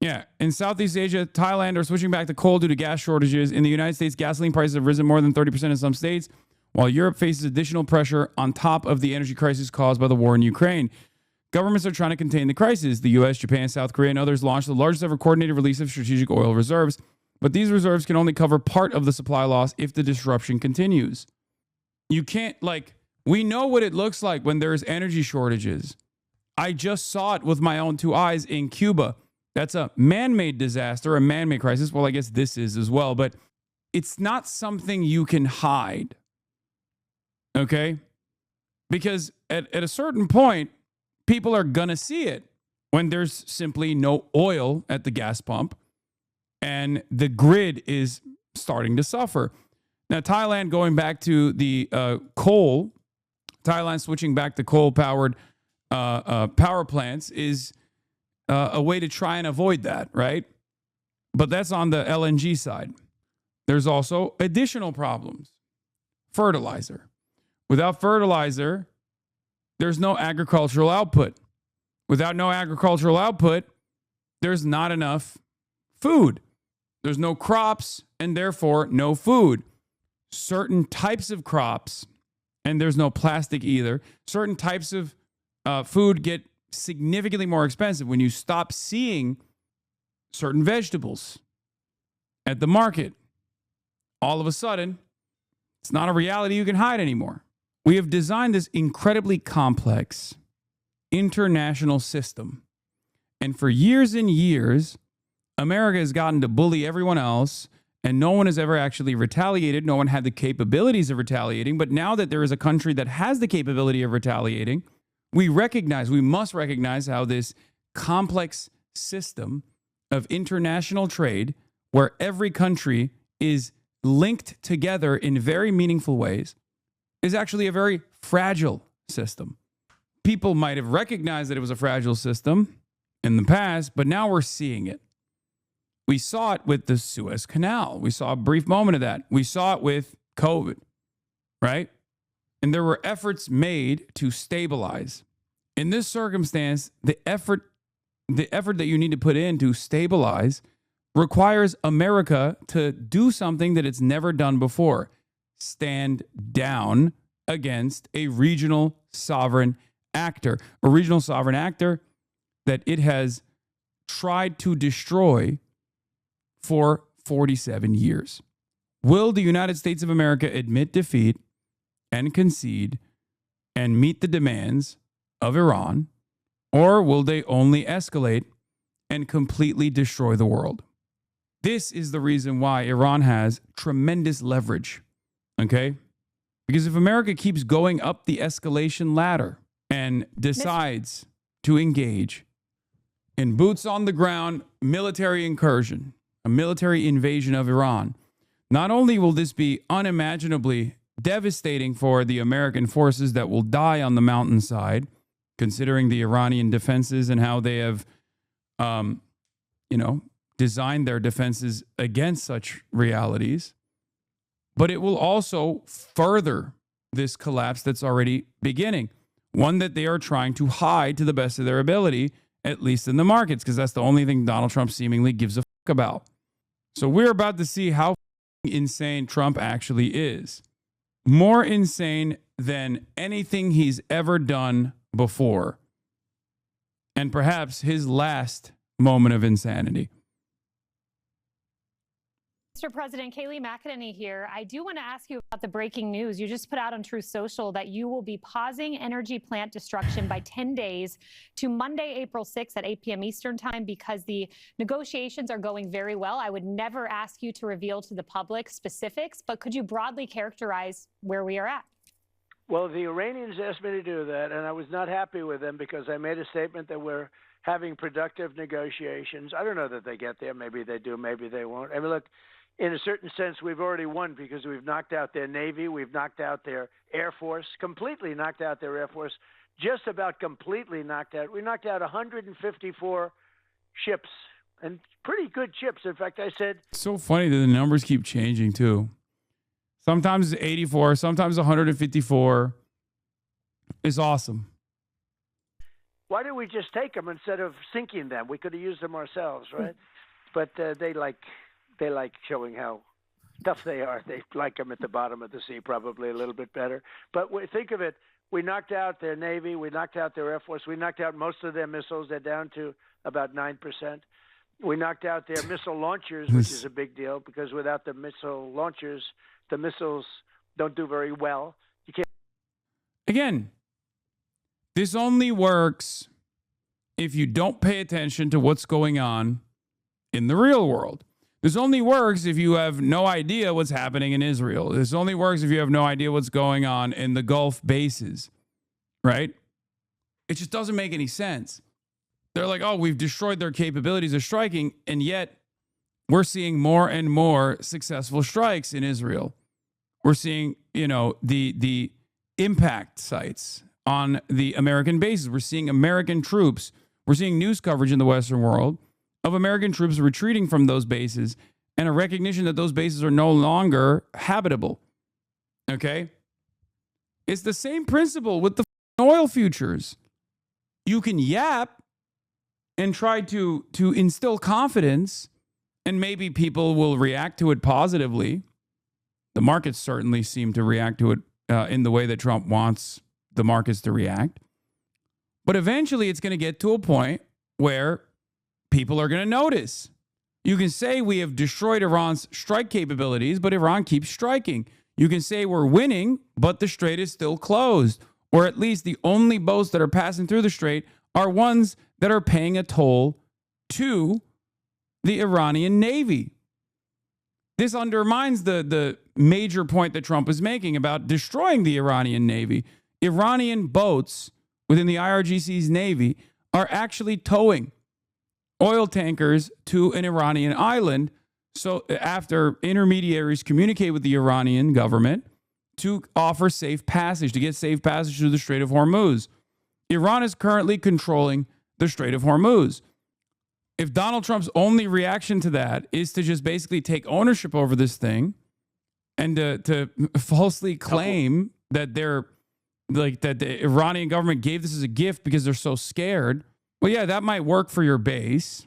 Yeah, in Southeast Asia, Thailand are switching back to coal due to gas shortages. In the United States, gasoline prices have risen more than 30% in some states, while Europe faces additional pressure on top of the energy crisis caused by the war in Ukraine. Governments are trying to contain the crisis. The U.S., Japan, South Korea, and others launched the largest ever coordinated release of strategic oil reserves. But these reserves can only cover part of the supply loss if the disruption continues. You can't, we know what it looks like when there's energy shortages. I just saw it with my own two eyes in Cuba. That's a man-made disaster, a man-made crisis. Well, I guess this is as well, but it's not something you can hide. Okay? Because at a certain point, people are going to see it when there's simply no oil at the gas pump and the grid is starting to suffer. Now, Thailand going back to the coal, Thailand switching back to coal-powered power plants is a way to try and avoid that, right? But that's on the LNG side. There's also additional problems. Fertilizer. Without fertilizer, there's no agricultural output. Without no agricultural output, there's not enough food. There's no crops and therefore no food. Certain types of crops, and there's no plastic either, certain types of food get significantly more expensive when you stop seeing certain vegetables at the market. All of a sudden, it's not a reality you can hide anymore. We have designed this incredibly complex international system. And for years and years, America has gotten to bully everyone else, and no one has ever actually retaliated. No one had the capabilities of retaliating. But now that there is a country that has the capability of retaliating, we must recognize how this complex system of international trade, where every country is linked together in very meaningful ways, is actually a very fragile system. People might have recognized that it was a fragile system in the past, but now we're seeing it. We saw it with the Suez Canal. We saw a brief moment of that. We saw it with COVID, right? And there were efforts made to stabilize. In this circumstance, the effort that you need to put in to stabilize requires America to do something that it's never done before. Stand down against a regional sovereign actor that it has tried to destroy for 47 years. Will the United States of America admit defeat and concede and meet the demands of Iran, or will they only escalate and completely destroy the world? This is the reason why Iran has tremendous leverage. Okay? Because if America keeps going up the escalation ladder and decides to engage in boots on the ground military incursion, a military invasion of Iran, not only will this be unimaginably devastating for the American forces that will die on the mountainside, considering the Iranian defenses and how they have design their defenses against such realities. But it will also further this collapse that's already beginning, one that they are trying to hide to the best of their ability, at least in the markets, because that's the only thing Donald Trump seemingly gives a fuck about. So we're about to see how insane Trump actually is. More insane than anything he's ever done before. And perhaps his last moment of insanity. Mr. President, Kayleigh McEnany here. I do want to ask you about the breaking news. You just put out on Truth Social that you will be pausing energy plant destruction by 10 days to Monday, April 6th at 8 p.m. Eastern time because the negotiations are going very well. I would never ask you to reveal to the public specifics, but could you broadly characterize where we are at? Well, the Iranians asked me to do that, and I was not happy with them because I made a statement that we're having productive negotiations. I don't know that they get there. Maybe they do, maybe they won't. I mean, look, in a certain sense, we've already won because we've knocked out their Navy, we've knocked out their Air Force, completely knocked out their Air Force, just about completely knocked out. We knocked out 154 ships, and pretty good ships. In fact, I said... It's so funny that the numbers keep changing, too. Sometimes it's 84, sometimes 154. It's awesome. Why did we just take them instead of sinking them? We could have used them ourselves, right? But they like showing how tough they are. They like them at the bottom of the sea probably a little bit better. But think of it. We knocked out their Navy. We knocked out their Air Force. We knocked out most of their missiles. They're down to about 9%. We knocked out their missile launchers, which is a big deal because without the missile launchers, the missiles don't do very well. You can't. Again, this only works if you don't pay attention to what's going on in the real world. This only works if you have no idea what's happening in Israel. This only works if you have no idea what's going on in the Gulf bases, right? It just doesn't make any sense. They're like, oh, we've destroyed their capabilities of striking, and yet we're seeing more and more successful strikes in Israel. We're seeing, the impact sites on the American bases. We're seeing American troops. We're seeing news coverage in the Western world of American troops retreating from those bases and a recognition that those bases are no longer habitable. Okay? It's the same principle with the oil futures. You can yap and try to instill confidence, and maybe people will react to it positively. The markets certainly seem to react to it in the way that Trump wants the markets to react. But eventually it's going to get to a point where people are going to notice. You can say we have destroyed Iran's strike capabilities, but Iran keeps striking. You can say we're winning, but the strait is still closed. Or at least the only boats that are passing through the strait are ones that are paying a toll to the Iranian Navy. This undermines the major point that Trump is making about destroying the Iranian Navy. Iranian boats within the IRGC's Navy are actually towing oil tankers to an Iranian island. So after intermediaries communicate with the Iranian government to offer safe passage, to get safe passage through the Strait of Hormuz. Iran is currently controlling the Strait of Hormuz. If Donald Trump's only reaction to that is to just basically take ownership over this thing and to falsely claim that that the Iranian government gave this as a gift because they're so scared, well, yeah, that might work for your base,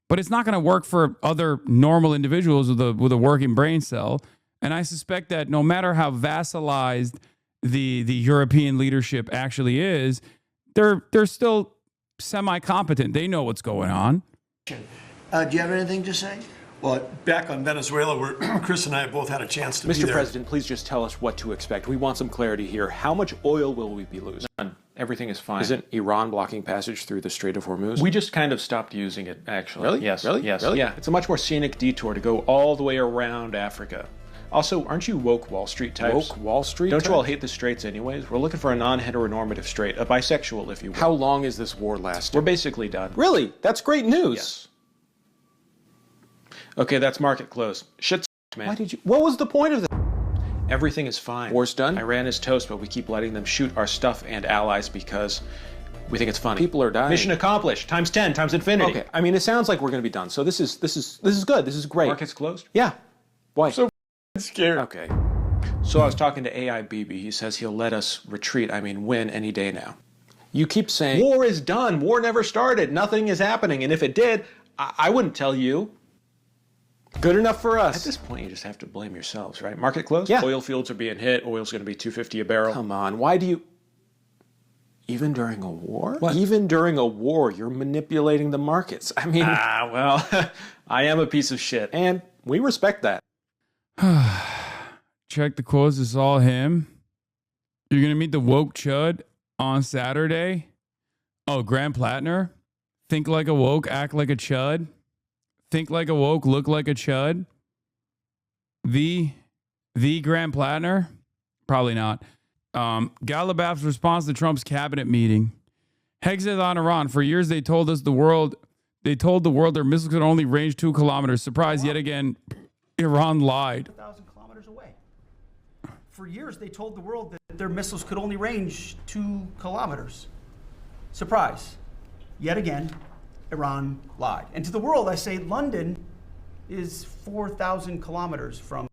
but it's not going to work for other normal individuals with a working brain cell. And I suspect that no matter how vassalized the European leadership actually is, they're still semi-competent. They know what's going on. Do you have anything to say? Well, back on Venezuela, where Chris and I have both had a chance to be there. Mr. President, please just tell us what to expect. We want some clarity here. How much oil will we be losing? None. Everything is fine. Isn't Iran blocking passage through the Strait of Hormuz? We just kind of stopped using it, actually. Really? Yes. Really? Yes. Really? Yeah. It's a much more scenic detour to go all the way around Africa. Also, aren't you woke Wall Street types? Woke Wall Street Don't types? You all hate the straits anyways? We're looking for a non-heteronormative straight, a bisexual, if you will. How long is this war lasting? We're basically done. Really? That's great news. Yes. Okay, that's market close. Shit's man. Why did you? What was the point of that? Everything is fine. War's done. Iran is toast, but we keep letting them shoot our stuff and allies because We think it's funny. People are dying. Mission accomplished. Times 10, times infinity. Okay. I mean, it sounds like we're going to be done. So this is good. This is great. Market's closed? Yeah. Why? So scared. Okay. So I was talking to AIBB. He says he'll let us retreat, win any day now. You keep saying, war is done. War never started. Nothing is happening. And if it did, I wouldn't tell you. Good enough for us. At this point, you just have to blame yourselves, right? Market closed? Yeah. Oil fields are being hit. Oil's going to be $2.50 a barrel. Come on. Why do you... Even during a war? What? Even during a war, you're manipulating the markets. Well, I am a piece of shit. And we respect that. Check the quotes. It's all him. You're going to meet the woke chud on Saturday. Oh, Graham Plattner. Think like a woke, act like a chud. Think like a woke, look like a chud. The Graham Plattner? Probably not. Galabaf's response to Trump's cabinet meeting. Hexeth on Iran. For years they told the world their missiles could only range 2 kilometers. Surprise, yet again, Iran lied. 1,000 kilometers away. For years they told the world that their missiles could only range 2 kilometers. Surprise, yet again, Iran lied. And to the world, I say London is 4,000 kilometers from.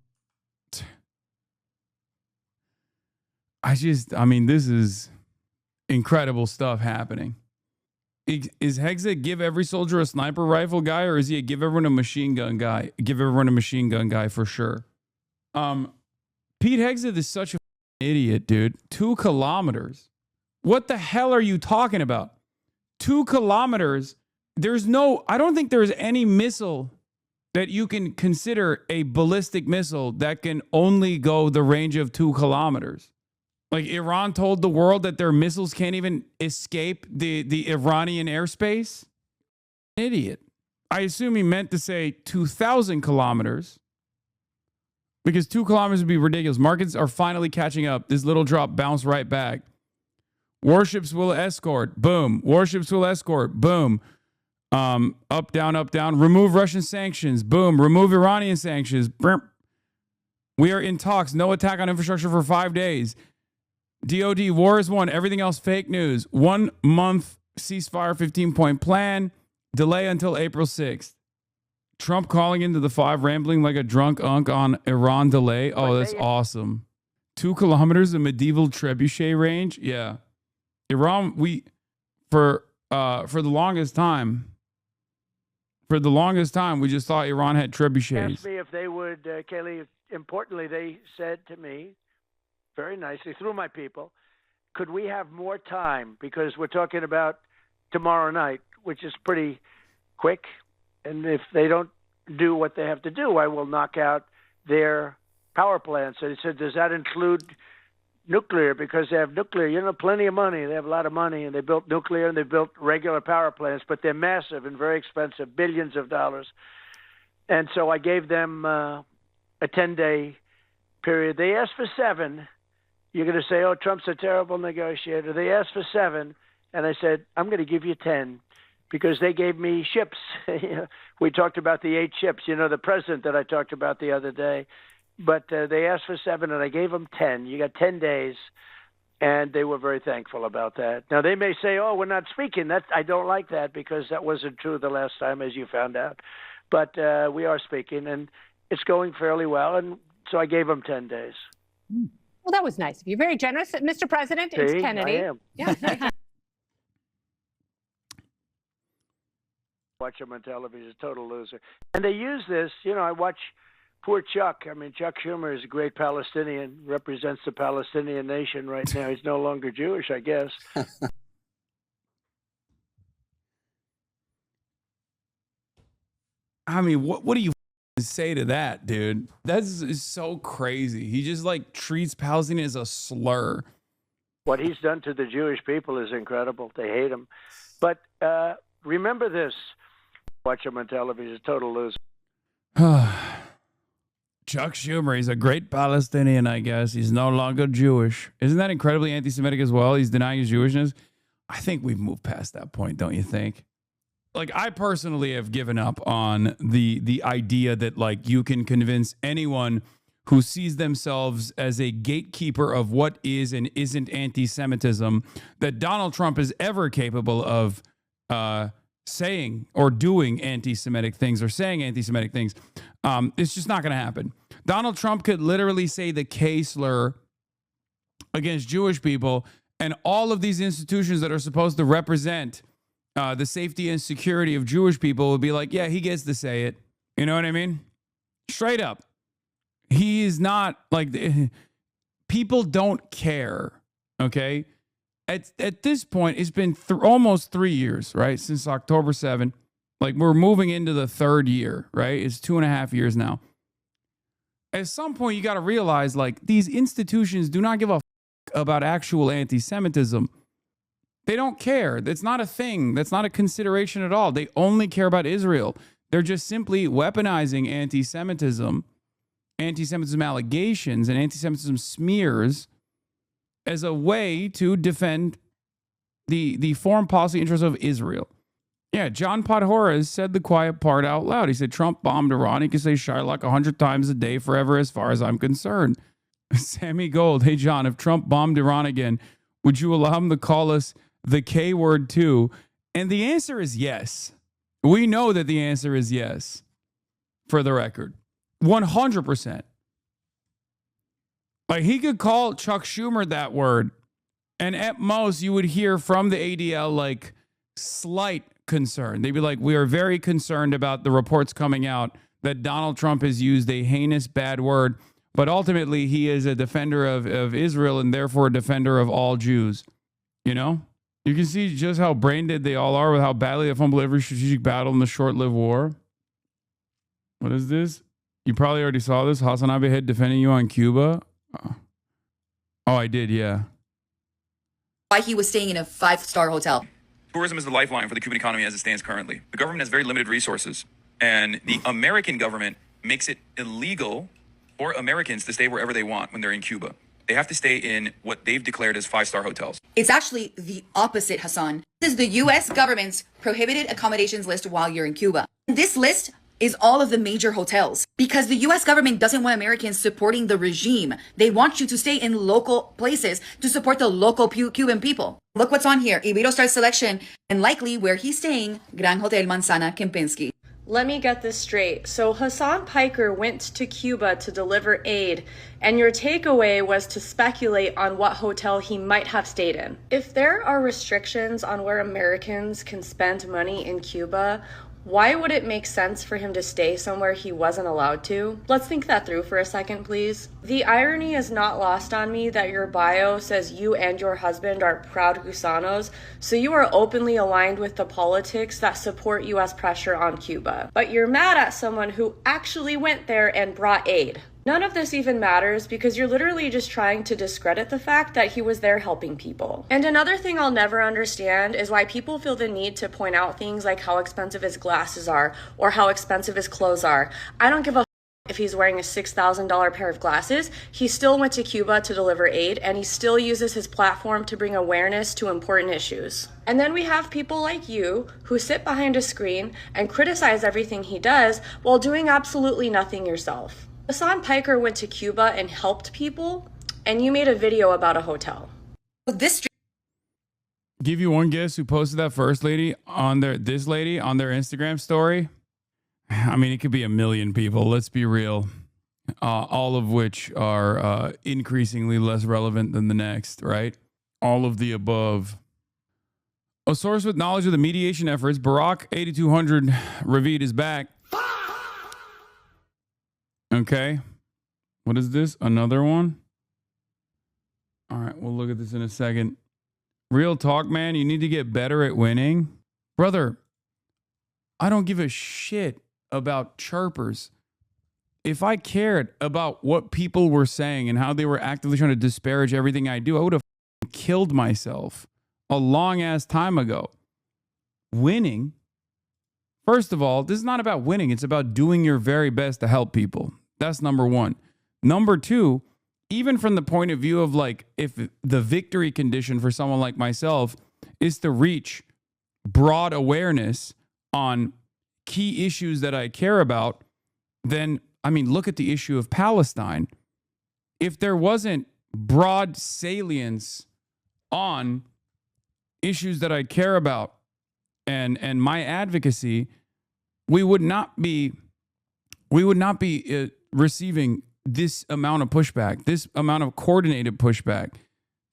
This is incredible stuff happening. Is Hexet give every soldier a sniper rifle guy, or is he a give everyone a machine gun guy? Give everyone a machine gun guy for sure. Pete Hexet is such an idiot, dude. 2 kilometers. What the hell are you talking about? 2 kilometers. I don't think there's any missile that you can consider a ballistic missile that can only go the range of 2 kilometers. Like Iran told the world that their missiles can't even escape the Iranian airspace. Idiot. I assume he meant to say 2,000 kilometers because 2 kilometers would be ridiculous. Markets are finally catching up. This little drop bounced right back. Warships will escort. Boom. Warships will escort. Boom. Up, down, up, down. Remove Russian sanctions. Boom. Remove Iranian sanctions. Burp. We are in talks. No attack on infrastructure for 5 days. DOD, war is won. Everything else fake news. 1 month ceasefire, 15-point plan. Delay until April 6th. Trump calling into the 5, rambling like a drunk unk on Iran delay. Oh, that's awesome. 2 kilometers of medieval trebuchet range. Yeah. Iran, for the longest time, we just thought Iran had trebuchets. Asked me if they would, Kaylee, importantly, they said to me, very nicely, through my people, could we have more time? Because we're talking about tomorrow night, which is pretty quick. And if they don't do what they have to do, I will knock out their power plants. And he said, does that include nuclear? Because they have nuclear, plenty of money. They have a lot of money, and they built nuclear and they built regular power plants, but they're massive and very expensive, billions of dollars. And so I gave them a 10-day period. They asked for 7. You're going to say, oh, Trump's a terrible negotiator. They asked for 7, and I said, I'm going to give you 10 because they gave me ships. We talked about the 8 ships, the president that I talked about the other day. But they asked for 7, and I gave them 10. You got 10 days, and they were very thankful about that. Now, they may say, oh, we're not speaking. I don't like that because that wasn't true the last time, as you found out. But we are speaking, and it's going fairly well, and so I gave them 10 days. Well, that was nice of you. Very generous. Mr. President, it's Kennedy. I am. Yeah. Watch him on television. He's a total loser. And they use this, I watch poor Chuck. Chuck Schumer is a great Palestinian, represents the Palestinian nation right now. He's no longer Jewish, I guess. What do you say to that, dude? That's so crazy. He just treats Palestinians as a slur. What he's done to the Jewish people is incredible. They hate him. But remember this. Watch him on television. He's a total loser. Chuck Schumer, he's a great Palestinian, I guess. He's no longer Jewish. Isn't that incredibly anti-Semitic as well? He's denying his Jewishness. I think we've moved past that point, don't you think? I personally have given up on the idea that you can convince anyone who sees themselves as a gatekeeper of what is and isn't anti-Semitism that Donald Trump is ever capable of saying or doing anti-Semitic things or saying anti-Semitic things. It's just not going to happen. Donald Trump could literally say the K slur against Jewish people, and all of these institutions that are supposed to represent the safety and security of Jewish people would be like, yeah, he gets to say it. You know what I mean? Straight up. He is not like, people don't care. Okay. At this point, it's been almost 3 years, right? Since October 7th. Like, we're moving into the third year, right? It's 2.5 years now. At some point, you got to realize, like, these institutions do not give a about actual anti-Semitism. They don't care. That's not a thing. That's not a consideration at all. They only care about Israel. They're just simply weaponizing anti-Semitism allegations, and anti-Semitism smears as a way to defend the foreign policy interests of Israel. Yeah, John Podhoretz said the quiet part out loud. He said, Trump bombed Iran. He can say Shylock 100 times a day forever as far as I'm concerned. Sammy Gold, hey, John, if Trump bombed Iran again, would you allow him to call us the K word too? And the answer is yes. We know that the answer is yes, for the record. 100%. Like, he could call Chuck Schumer that word, and at most you would hear from the ADL like slight concern. They'd be like, we are very concerned about the reports coming out that Donald Trump has used a heinous bad word, but ultimately he is a defender of Israel and therefore a defender of all Jews. You know? You can see just how brain dead they all are with how badly they fumble every strategic battle in the short-lived war. What is this? You probably already saw this. Hasanabi had defending you on Cuba. Oh, I did, yeah. Why he was staying in a 5-star hotel. Tourism is the lifeline for the Cuban economy as it stands currently. The government has very limited resources, and the American government makes it illegal for Americans to stay wherever they want when they're in Cuba. They have to stay in what they've declared as 5-star hotels. It's actually the opposite, Hassan. This is the U.S. government's prohibited accommodations list while you're in Cuba. This list is all of the major hotels because the U.S. government doesn't want Americans supporting the regime. They want you to stay in local places to support the local Cuban people. Look what's on here. Ibero Star Selection, and likely where he's staying, Gran Hotel Manzana Kempinski. Let me get this straight. So Hasan Piker went to Cuba to deliver aid, and your takeaway was to speculate on what hotel he might have stayed in. If there are restrictions on where Americans can spend money in Cuba, why would it make sense for him to stay somewhere he wasn't allowed to? Let's think that through for a second, please. The irony is not lost on me that your bio says you and your husband are proud Gusanos, so you are openly aligned with the politics that support U.S. pressure on Cuba. But you're mad at someone who actually went there and brought aid. None of this even matters because you're literally just trying to discredit the fact that he was there helping people. And another thing I'll never understand is why people feel the need to point out things like how expensive his glasses are or how expensive his clothes are. I don't give a if he's wearing a $6,000 pair of glasses. He still went to Cuba to deliver aid, and he still uses his platform to bring awareness to important issues. And then we have people like you who sit behind a screen and criticize everything he does while doing absolutely nothing yourself. Hasan Piker went to Cuba and helped people, and you made a video about a hotel. Give you one guess who posted that first lady on their Instagram story. I mean, it could be a million people. Let's be real. All of which are increasingly less relevant than the next, right? All of the above. A source with knowledge of the mediation efforts, Barack 8200 Ravid is back. Okay. What is this? Another one? All right, we'll look at this in a second. Real talk, man. You need to get better at winning. Brother, I don't give a shit about chirpers. If I cared about what people were saying and how they were actively trying to disparage everything I do, I would have killed myself a long ass time ago. Winning, first of all, this is not about winning. It's about doing your very best to help people. That's number one. Number two, even from the point of view of like, if the victory condition for someone like myself is to reach broad awareness on key issues that I care about, then, I mean, look at the issue of Palestine. if there wasn't broad salience on issues that I care about and my advocacy, we would not be receiving this amount of pushback, this amount of coordinated pushback.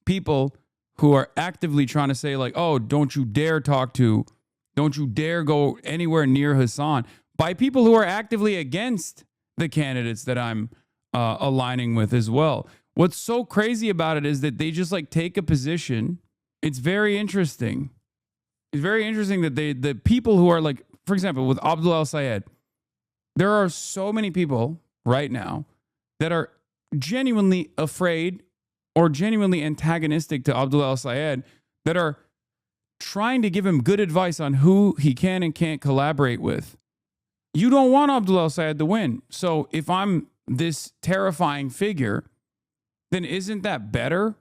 People who are actively trying to say like, oh, don't you dare go anywhere near Hasan, by people who are actively against the candidates that I'm aligning with as well. What's so crazy about it is that they just like take a position. It's very interesting. It's very interesting that the people who are like, for example, with Abdul El-Sayed, there are so many people right now that are genuinely afraid or genuinely antagonistic to Abdul El-Sayed, that are trying to give him good advice on who he can and can't collaborate with. You don't want Abdul El-Sayed to win. So if I'm this terrifying figure, then isn't that better?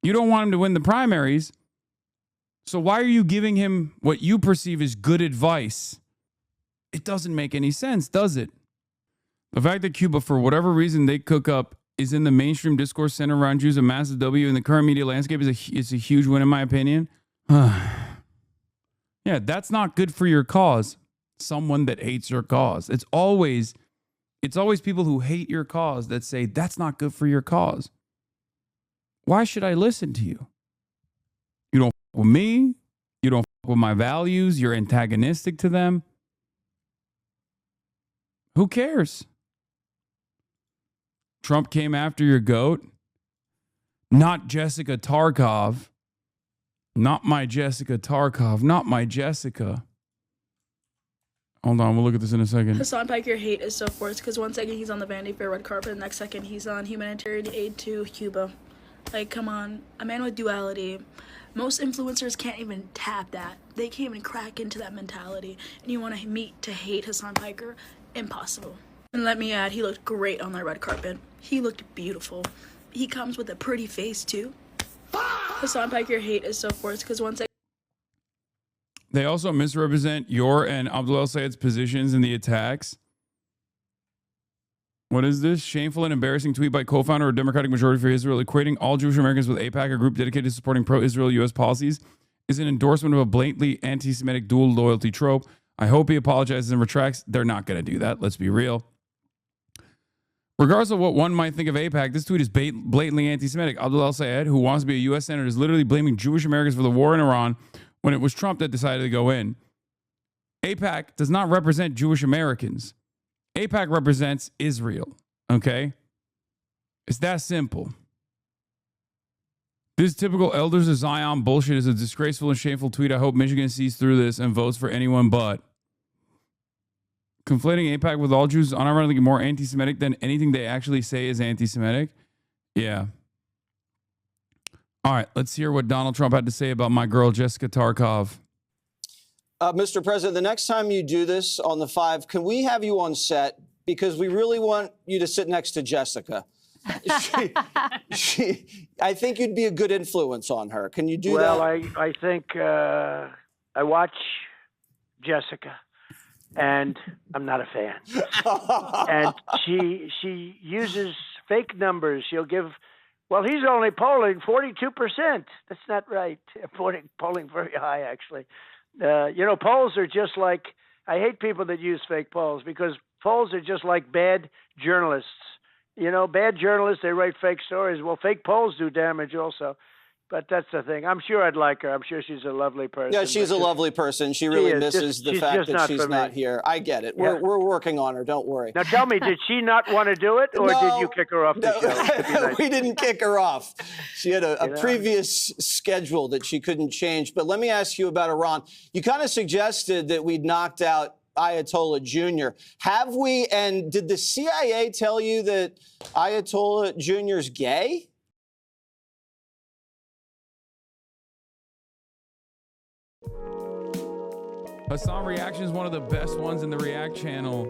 You don't want him to win the primaries. So why are you giving him what you perceive as good advice? It doesn't make any sense, does it? The fact that Cuba, for whatever reason they cook up, is in the mainstream discourse centered around Jews, a massive W in the current media landscape, is a huge win in my opinion. Yeah, that's not good for your cause. Someone that hates your cause. It's always people who hate your cause that say that's not good for your cause. Why should I listen to you? You don't fuck with me. You don't fuck with my values. You're antagonistic to them. Who cares? Trump came after your goat. Not Jessica Tarkov. Not my Jessica Tarkov. Not my Jessica. Hold on, we'll look at this in a second. Hasan Piker hate is so forced because one second he's on the Vanity Fair red carpet, next second he's on humanitarian aid to Cuba. Like, come on, a man with duality. Most influencers can't even tap that. They can't even crack into that mentality. And you want to meet to hate Hasan Piker? Impossible. And let me add, he looked great on that red carpet. He looked beautiful. He comes with a pretty face, too. Hasan Piker hate is so forced because one second. They also misrepresent your and Abdul El-Sayed's positions in the attacks. What is this? Shameful and embarrassing tweet by co-founder of Democratic Majority for Israel, equating all Jewish Americans with AIPAC, a group dedicated to supporting pro-Israel U.S. policies, is an endorsement of a blatantly anti-Semitic dual loyalty trope. I hope he apologizes and retracts. They're not going to do that. Let's be real. Regardless of what one might think of AIPAC, this tweet is blatantly anti-Semitic. Abdul El-Sayed, who wants to be a U.S. senator, is literally blaming Jewish Americans for the war in Iran when it was Trump that decided to go in. AIPAC does not represent Jewish Americans. AIPAC represents Israel, okay? It's that simple. This typical Elders of Zion bullshit is a disgraceful and shameful tweet. I hope Michigan sees through this and votes for anyone but. Conflating AIPAC with all Jews is unironically more anti-Semitic than anything they actually say is anti-Semitic. Yeah. All right, let's hear what Donald Trump had to say about my girl, Jessica Tarkov. Mr. President, the next time you do this on the 5, can we have you on set? Because we really want you to sit next to Jessica. I think you'd be a good influence on her. Can you do that? Well, I think I watch Jessica, and I'm not a fan. And she uses fake numbers. She'll give, well, he's only polling 42%. That's not right. Polling very high, actually. Polls are just like, I hate people that use fake polls because polls are just like bad journalists. Bad journalists, they write fake stories. Well, fake polls do damage also. But that's the thing. I'm sure I'd like her. I'm sure she's a lovely person. Yeah, she's a lovely person. She really misses the fact that she's not here. I get it. Yeah. We're working on her. Don't worry. Now tell me, did she not want to do it, or did you kick her off the show? Nice. We didn't kick her off. She had a previous schedule that she couldn't change. But let me ask you about Iran. You kind of suggested that we'd knocked out Ayatollah Jr. Have we? And did the CIA tell you that Ayatollah Jr.'s gay? Hasan Reaction is one of the best ones in the React channel.